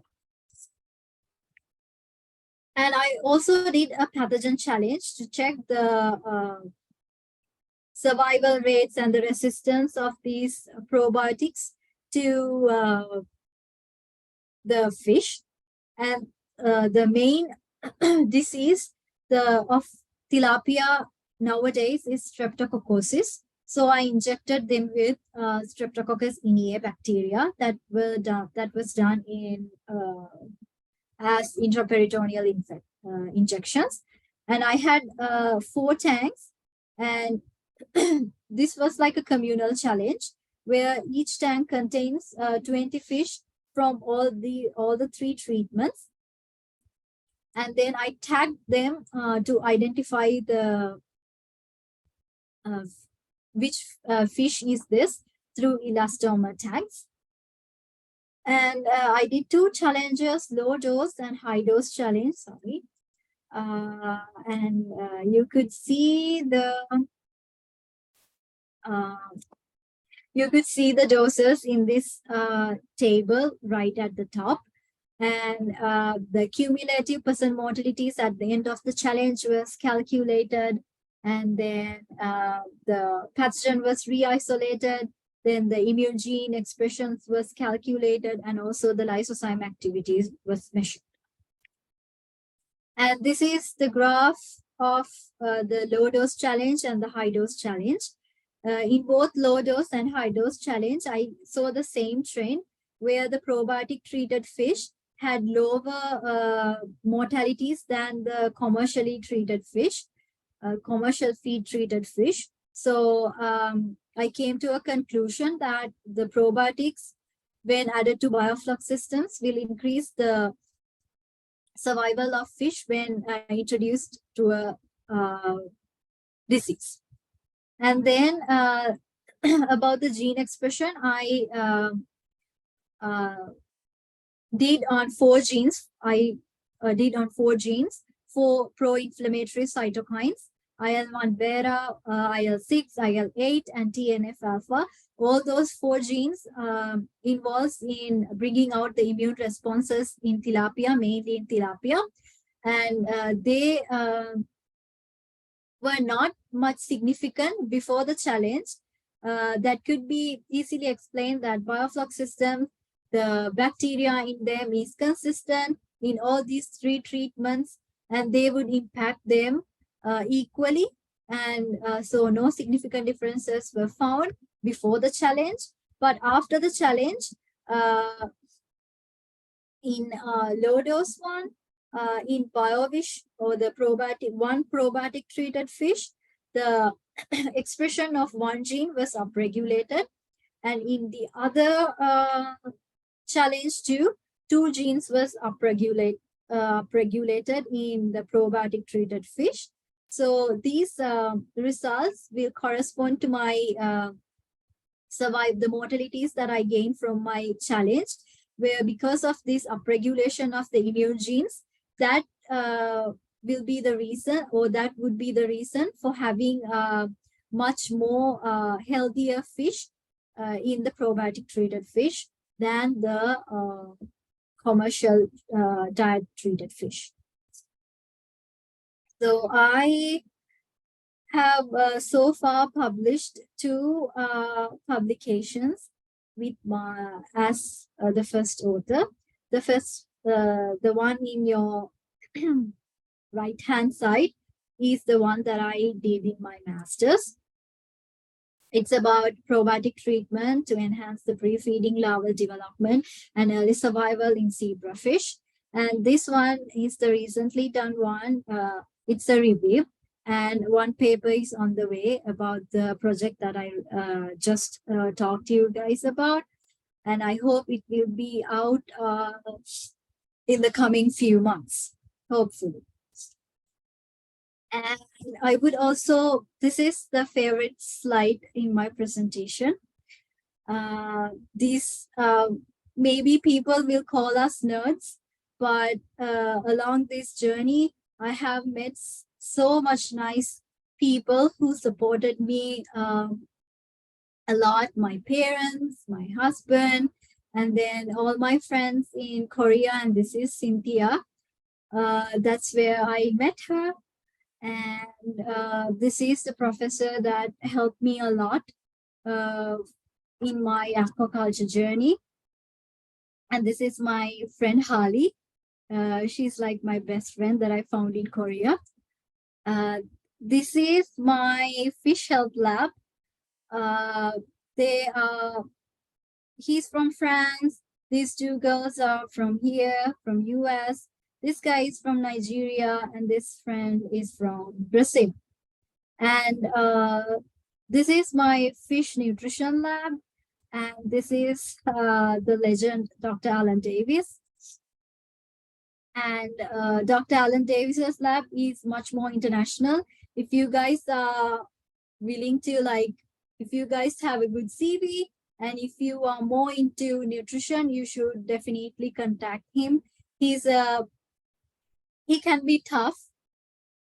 And I also did a pathogen challenge to check the survival rates and the resistance of these probiotics to the fish. And the main disease of tilapia nowadays is streptococcosis. So I injected them with Streptococcus ineae bacteria that was done in as intraperitoneal injections. And I had 4 tanks, and this was like a communal challenge where each tank contains 20 fish from all the 3 treatments. And then I tagged them to identify the which fish is this through elastomer tags. And I did 2 challenges, low dose and high dose challenge, sorry. And you could see the doses in this table right at the top. And the cumulative percent mortalities at the end of the challenge was calculated. And then the pathogen was re-isolated. Then the immune gene expressions was calculated, and also the lysozyme activities was measured. And this is the graph of the low dose challenge and the high dose challenge. In both low dose and high dose challenge, I saw the same trend where the probiotic treated fish had lower mortalities than the commercially treated fish, commercial feed treated fish. So I came to a conclusion that the probiotics, when added to biofloc systems, will increase the survival of fish when introduced to a disease. And then about the gene expression, I did on 4 genes. I did on 4 genes for pro-inflammatory cytokines, IL-1 beta, IL-6, IL-8, and TNF-alpha. All those 4 genes involves in bringing out the immune responses in tilapia, mainly in tilapia. And they were not much significant before the challenge. That could be easily explained that biofloc system, the bacteria in them is consistent in all these 3 treatments, and they would impact them equally. And so no significant differences were found before the challenge. But after the challenge, in low dose one, in BioVish or the probiotic treated fish, the expression of 1 gene was upregulated. And in the other challenge 2 genes was upregulated in the probiotic treated fish. So these results will correspond to my the mortalities that I gained from my challenge, where because of this upregulation of the immune genes, that will be the reason, or that would be the reason for having much more healthier fish in the probiotic treated fish than the commercial diet treated fish. So I have so far published 2 publications with my as the first author. The first, the one in your right hand side, is the one that I did in my master's. It's about probiotic treatment to enhance the pre-feeding larval development and early survival in zebrafish. And this one is the recently done one. It's a review, and 1 paper is on the way about the project that I just talked to you guys about. And I hope it will be out in the coming few months, hopefully. And I would also, this is the favorite slide in my presentation. Maybe people will call us nerds, but along this journey, I have met so much nice people who supported me a lot. My parents, my husband, and then all my friends in Korea. And this is Cynthia. That's where I met her. And this is the professor that helped me a lot in my aquaculture journey. And this is my friend Harley. She's like my best friend that I found in Korea. This is my fish health lab. He's from France. These 2 girls are from here, from US. This guy is from Nigeria, and this friend is from Brazil. And this is my fish nutrition lab. And this is the legend, Dr. Alan Davis. And Dr. Alan Davis's lab is much more international. If you guys are willing to, like, if you guys have a good CV, and if you are more into nutrition, you should definitely contact him. He can be tough.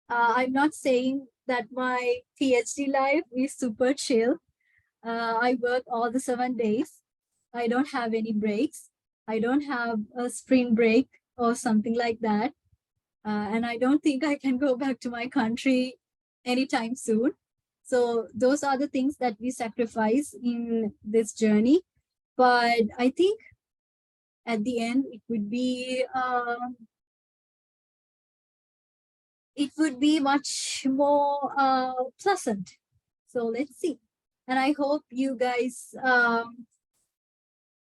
I'm not saying that my PhD life is super chill. I work all the 7 days. I don't have any breaks. I don't have a spring break or something like that. And I don't think I can go back to my country anytime soon. So those are the things that we sacrifice in this journey. But I think at the end, it would be much more pleasant. So let's see. And I hope you guys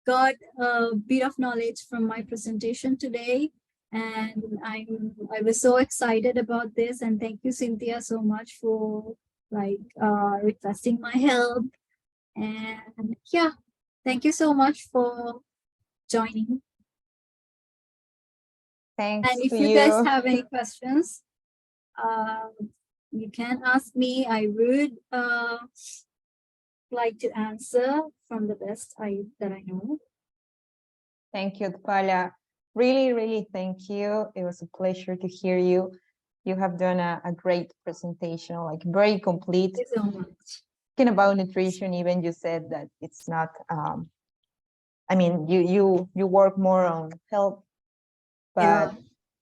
got a bit of knowledge from my presentation today. And I was so excited about this. And thank you, Cynthia, so much for requesting my help. And yeah, thank you so much for joining. Thanks. And if you guys have any questions, you can ask me. I would like to answer from the best that I know. Thank you, Uthpala. Really, really thank you. It was a pleasure to hear you. You have done a great presentation, like very complete. Thank you so much. Talking about nutrition, even you said that it's not, I mean, you work more on health, but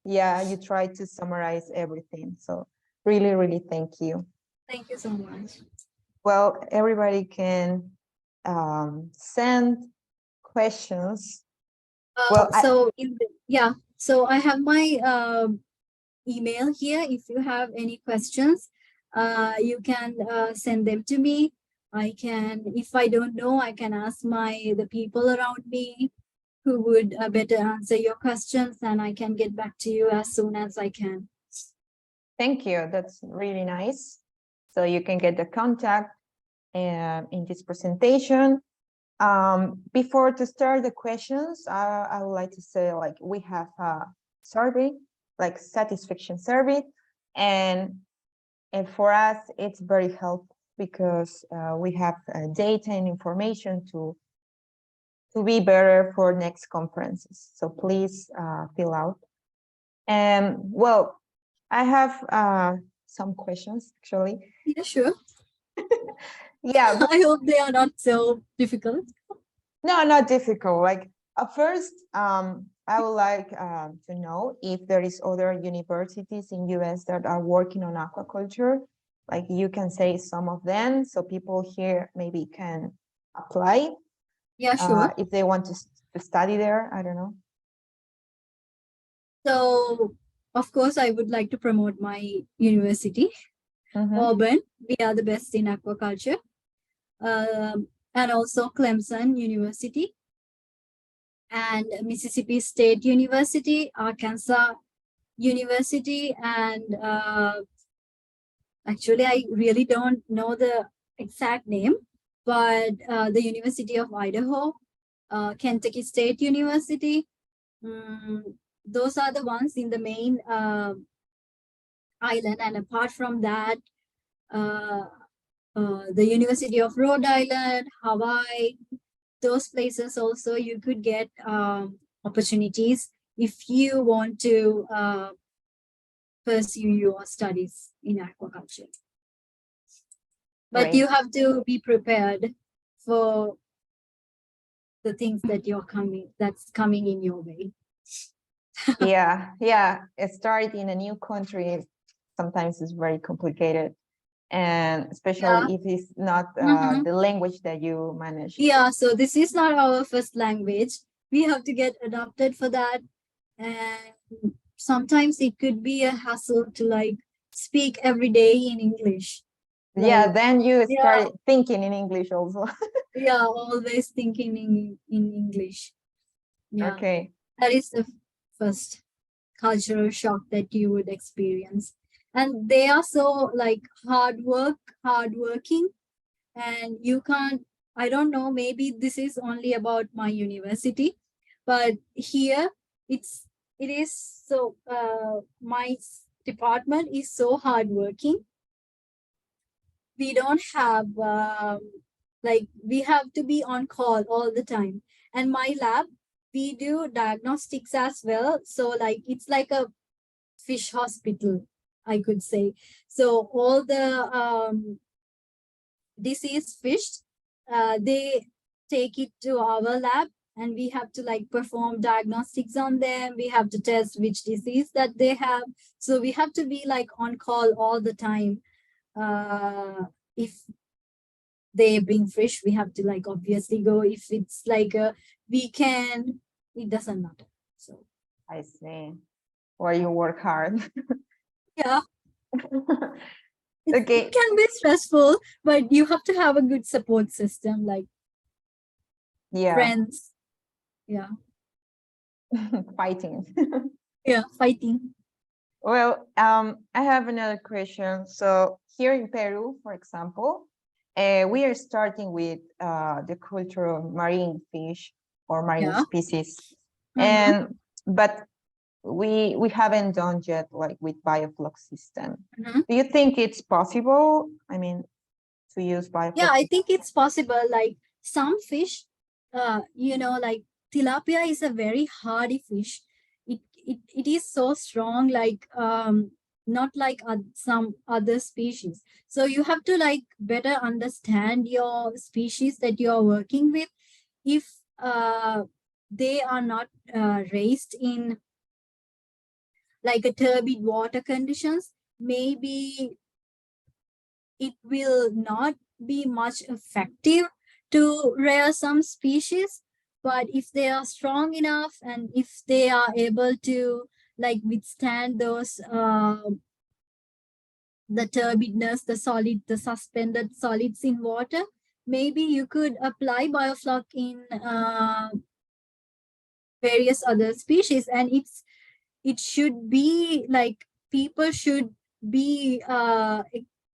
yeah, you try to summarize everything. So really, really thank you. Thank you so much. Well, everybody can send questions. Well, so I have my email here. If you have any questions, you can send them to me. I can, if I don't know, I can ask the people around me who would better answer your questions, and I can get back to you as soon as I can. Thank you. That's really nice. So you can get the contact in this presentation. Before to start the questions, I would like to say, like, we have a survey, like satisfaction survey, and for us it's very helpful because we have data and information to be better for next conferences. So please fill out. And well, I have some questions actually. Yeah, sure. Yeah. I hope they are not so difficult. No, not difficult. Like first, I would like to know if there is other universities in US that are working on aquaculture. Like you can say some of them, so people here maybe can apply. Yeah, sure. If they want to study there, I don't know. So, of course, I would like to promote my university, Auburn. We are the best in aquaculture. And also Clemson University and Mississippi State University, Arkansas University, and actually, I really don't know the exact name, but the University of Idaho, Kentucky State University, those are the ones in the main island. And apart from that, the University of Rhode Island, Hawaii, those places also you could get opportunities if you want to pursue your studies in aquaculture. But Great. you have to be prepared for the things that's coming in your way. Yeah. Start in a new country sometimes is very complicated, and especially if it's not the language that you manage. Yeah, so this is not our first language. We have to get adapted for that, and sometimes it could be a hassle to like speak every day in English. Yeah, then you start thinking in English also. Yeah, always thinking in English. Yeah. Okay. That is the first cultural shock that you would experience. And they are so like hardworking, and you can't, I don't know, maybe this is only about my university, but here it is so, my department is so hardworking. We don't have, like, we have to be on call all the time. And my lab, we do diagnostics as well. So like, it's like a fish hospital, I could say. So all the diseased fish, they take it to our lab, and we have to like perform diagnostics on them. We have to test which disease that they have. So we have to be like on call all the time. If they bring fish, we have to like obviously go. If it's like a weekend, it doesn't matter. So I see. Or you work hard. Yeah. Okay. It can be stressful, but you have to have a good support system, like friends. Yeah. Fighting. Yeah, fighting. Well, I have another question. So here in Peru, for example, we are starting with the culture of marine fish or marine species, and but we haven't done yet like with biofloc system. Do you think it's possible? I mean, to use biofloc? Yeah, I think it's possible. Like some fish, like tilapia is a very hardy fish. It is so strong, like not like some other species. So you have to like better understand your species that you are working with. If they are not raised in like a turbid water conditions, maybe it will not be much effective to rear some species. But if they are strong enough and if they are able to like withstand those the turbidness, the suspended solids in water, maybe you could apply biofloc in various other species. And it should be like people should be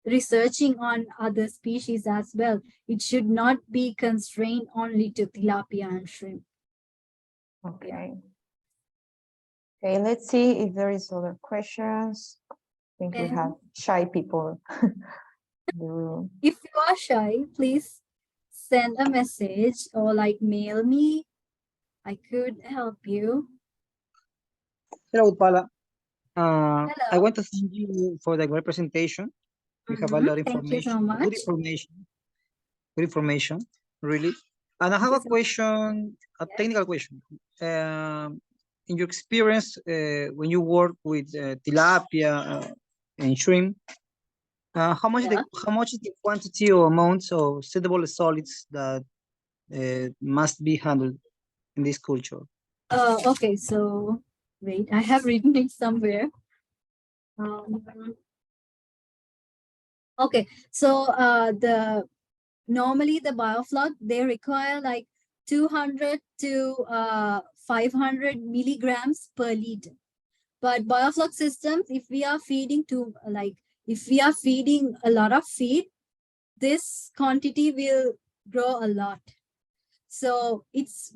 researching on other species as well. It should not be constrained only to tilapia and shrimp. Okay. Okay, let's see if there is other questions. I think we have shy people in the room. If you are shy, please send a message or like mail me. I could help you. Hello, Uthpala. I Hello. want to thank you for the great presentation. You have a lot of Thank you so information, much. good information, really. And I have a question, a technical question. In your experience, when you work with tilapia and shrimp, how much is the quantity or amounts of suitable solids that must be handled in this culture? Okay, so wait, I have written it somewhere. Okay, so normally the biofloc, they require like 200 to 500 milligrams per liter. But biofloc systems, if we are feeding a lot of feed, this quantity will grow a lot. So it's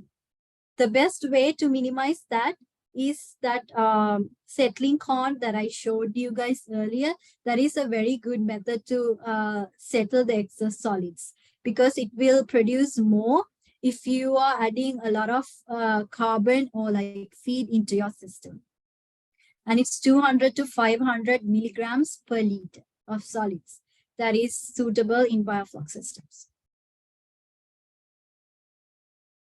the best way to minimize that is that settling corn that I showed you guys earlier. That is a very good method to settle the excess solids, because it will produce more if you are adding a lot of carbon or like feed into your system. And it's 200 to 500 milligrams per liter of solids that is suitable in biofloc systems.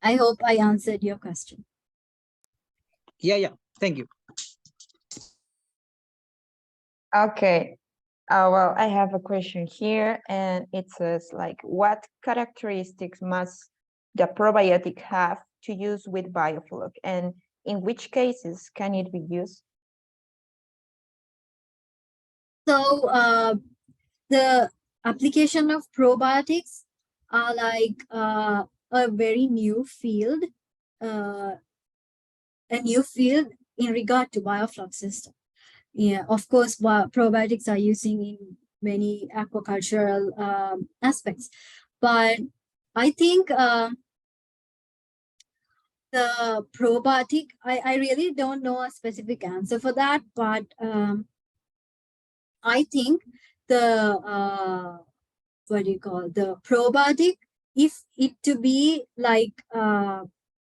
I hope I answered your question. Yeah. Thank you. Okay. Well, I have a question here, and it says like, what characteristics must the probiotic have to use with biofloc, and in which cases can it be used? So the application of probiotics are like a very new field, in regard to biofloc system. Yeah, of course, probiotics are using in many aquacultural aspects, but I think the probiotic, I really don't know a specific answer for that, but I think the the probiotic, if it to be like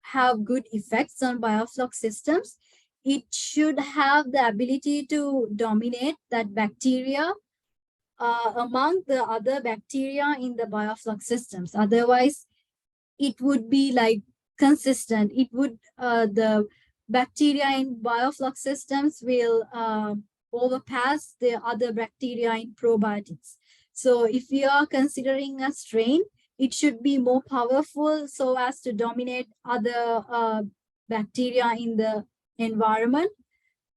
have good effects on biofloc systems, it should have the ability to dominate that bacteria among the other bacteria in the biofloc systems. Otherwise, it would be like consistent. It would the bacteria in biofloc systems will overpass the other bacteria in probiotics. So if you are considering a strain, it should be more powerful so as to dominate other bacteria in the environment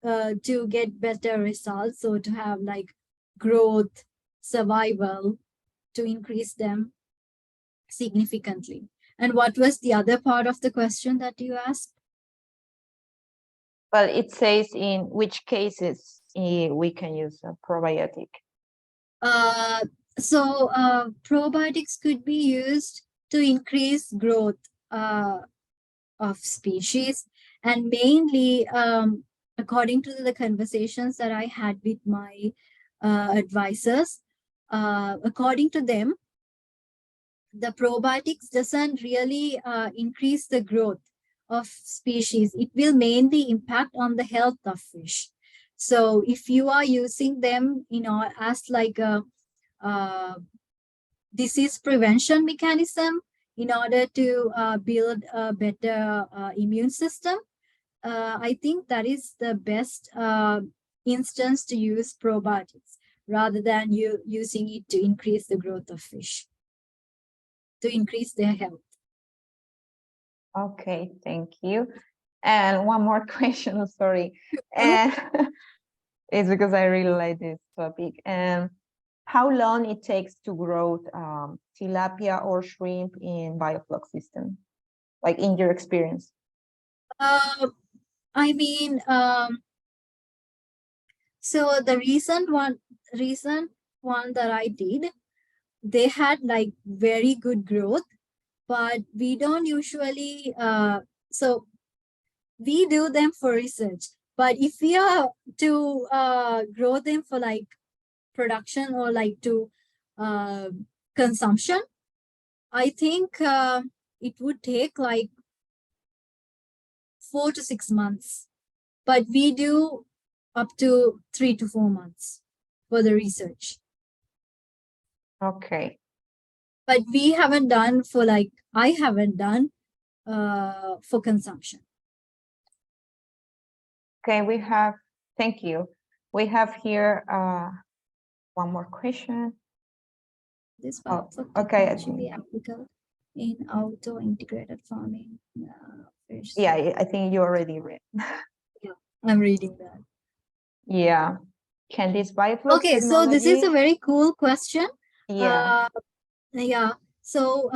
to get better results. So to have like growth, survival, to increase them significantly. And what was the other part of the question that you asked? Well, it says in which cases we can use a probiotic. So probiotics could be used to increase growth of species, and mainly according to the conversations that I had with my advisors, according to them, the probiotics doesn't really increase the growth of species. It will mainly impact on the health of fish. So if you are using them, as like a disease prevention mechanism in order to build a better immune system, I think that is the best instance to use probiotics rather than you using it to increase the growth of fish, to increase their health. Okay, thank you. And one more question, sorry. And it's because I really like this topic. And how long it takes to grow tilapia or shrimp in biofloc system, like in your experience? I mean, so the recent one that I did, they had like very good growth, but we don't usually, so we do them for research, but if we are to grow them for like production or like to consumption, I think it would take like 4 to 6 months, but we do up to 3 to 4 months for the research. Okay. But we haven't done for like, I haven't done for consumption. Okay, thank you. We have here one more question. This okay. should be applicable in auto integrated farming. Fish. Yeah, I think you already read. Yeah, I'm reading that. Yeah. Can this biofloc Okay, so this is a very cool question. Yeah. Yeah. So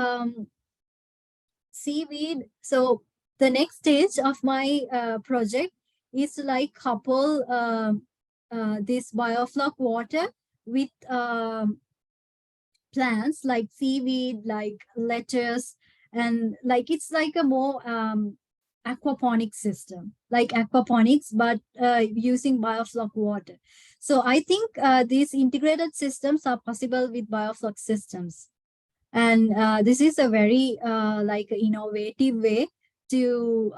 seaweed. So the next stage of my project is to like couple this biofloc water with plants like seaweed, like lettuce, and like it's like a more aquaponic system, like aquaponics, but using biofloc water. So I think these integrated systems are possible with biofloc systems. And this is a very like innovative way to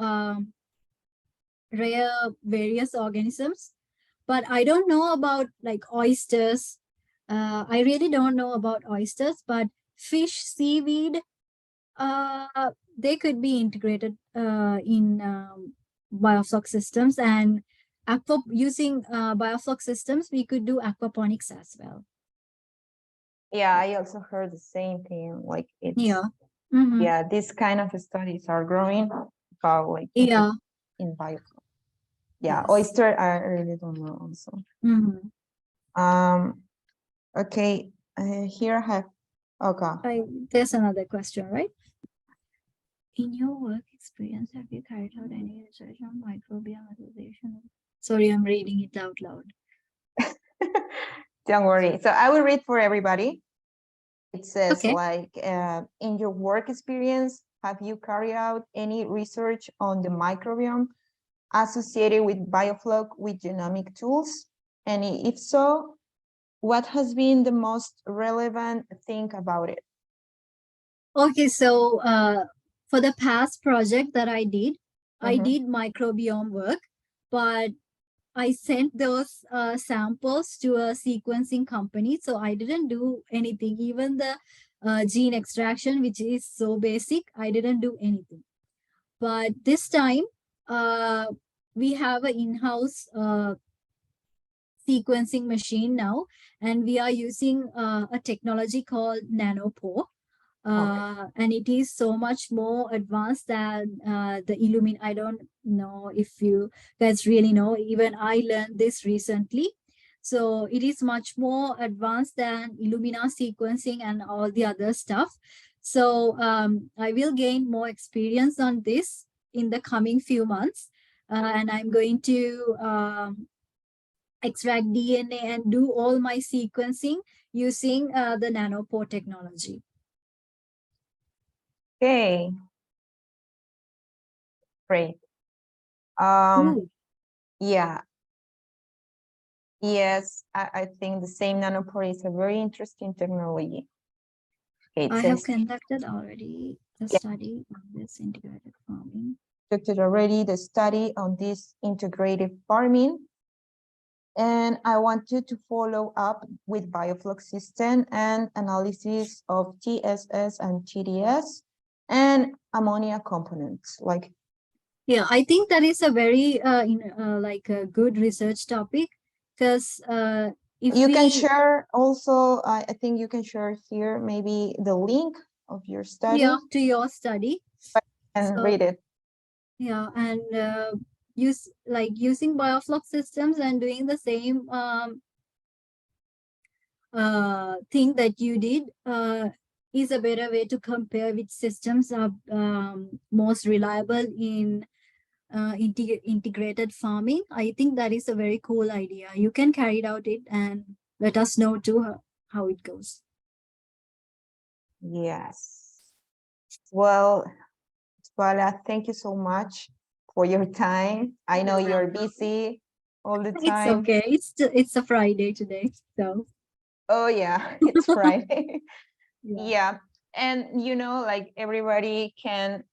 rear various organisms. But I don't know about like oysters. I really don't know about oysters, but fish, seaweed, they could be integrated in biofloc systems, and using biofloc systems, we could do aquaponics as well. Yeah, I also heard the same thing. Like it's Yeah, this kind of studies are growing about like yeah, in biofloc. Yeah, yes. oyster, I really don't know also. Okay, here I have, okay. There's another question, right? In your work experience, have you carried out any research on microbiome association? Sorry, I'm reading it out loud. Don't worry. So I will read for everybody. It says Okay. like, in your work experience, have you carried out any research on the microbiome associated with biofloc with genomic tools? And if so, what has been the most relevant thing about it? Okay, so for the past project that I did microbiome work, but I sent those samples to a sequencing company. So I didn't do anything. Even the gene extraction, which is so basic, I didn't do anything. But this time, we have an in-house sequencing machine now, and we are using a technology called nanopore. And it is so much more advanced than the Illumina. I don't know if you guys really know, even I learned this recently. So it is much more advanced than Illumina sequencing and all the other stuff. So I will gain more experience on this in the coming few months. And I'm going to extract DNA and do all my sequencing using the nanopore technology. Okay. Great. Yeah. Yes, I think the same nanopore is a very interesting technology. Okay, it I have says conducted already the Yeah. study on this integrated farming. conducted already the study on this integrated farming. And I want you to follow up with biofloc system and analysis of TSS and TDS and ammonia components. Like, Yeah, I think that is a very like a good research topic, because if you can we share also, I think you can share here maybe the link of your study to your study. and So, read it. yeah, and using biofloc systems and doing the same thing that you did is a better way to compare which systems are most reliable in integrated farming. I think that is a very cool idea. You can carry it out and let us know too how it goes. Yes. Well, Uthpala, thank you so much for your time. I know you're busy all the It's time. okay. It's a Friday today, so Oh yeah, it's Friday. yeah. Yeah. And you know, like everybody can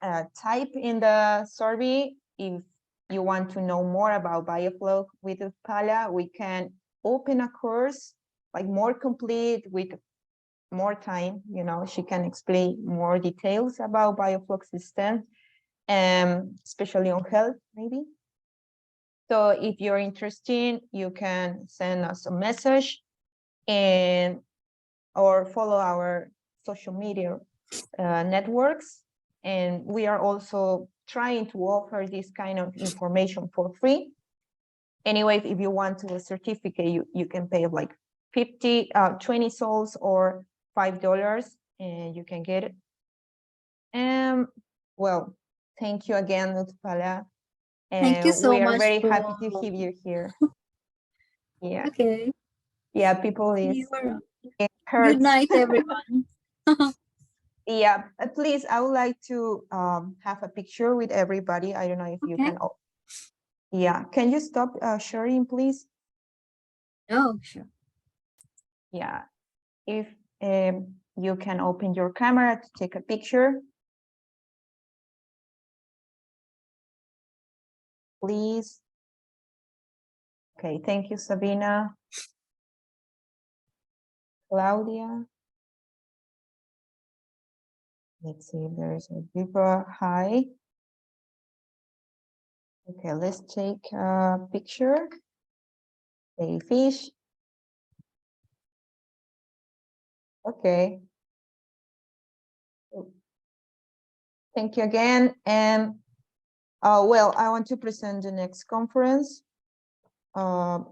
type in the survey if you want to know more about biofloc with Uthpala. We can open a course like more complete with more time. You know, she can explain more details about biofloc system, especially on health, maybe. So if you're interested, you can send us a message and or follow our social media networks. And we are also trying to offer this kind of information for free. Anyway, if you want a certificate, you can pay like 20 sols or $5 and you can get it. Well, thank you again, Uthpala. Thank you so we are much very for happy to have you here. Yeah. Okay. Yeah, people See is you around. it Good hurts. night, everyone. Yeah, please, I would like to have a picture with everybody. I don't know if you Okay. can. Yeah, can you stop sharing, please? Oh, sure. Yeah, if you can open your camera to take a picture. Please. Okay, thank you, Sabina. Claudia. Let's see if there's a deeper hi. Okay, let's take a picture. A fish. Okay. Thank you again. And well, I want to present the next conference. In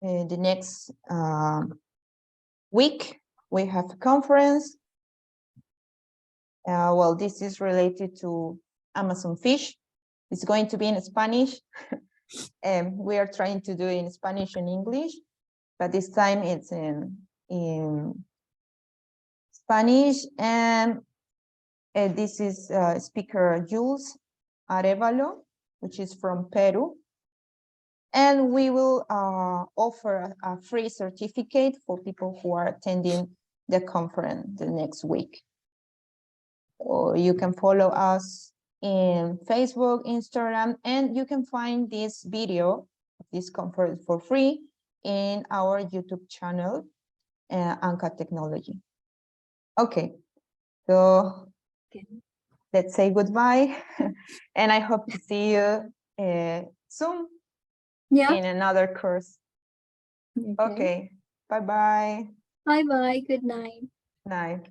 the next week, we have a conference. Well, this is related to Amazon fish. It's going to be in Spanish. And we are trying to do it in Spanish and English, but this time it's in Spanish. And this is speaker Jules Arevalo, which is from Peru. And we will offer a free certificate for people who are attending the conference the next week. Or you can follow us in Facebook, Instagram, and you can find this video of this conference for free in our YouTube channel, Anqa Technology. Okay, so let's say goodbye, and I hope to see you soon in another course. Okay, bye-bye. Bye-bye. Good night. Night.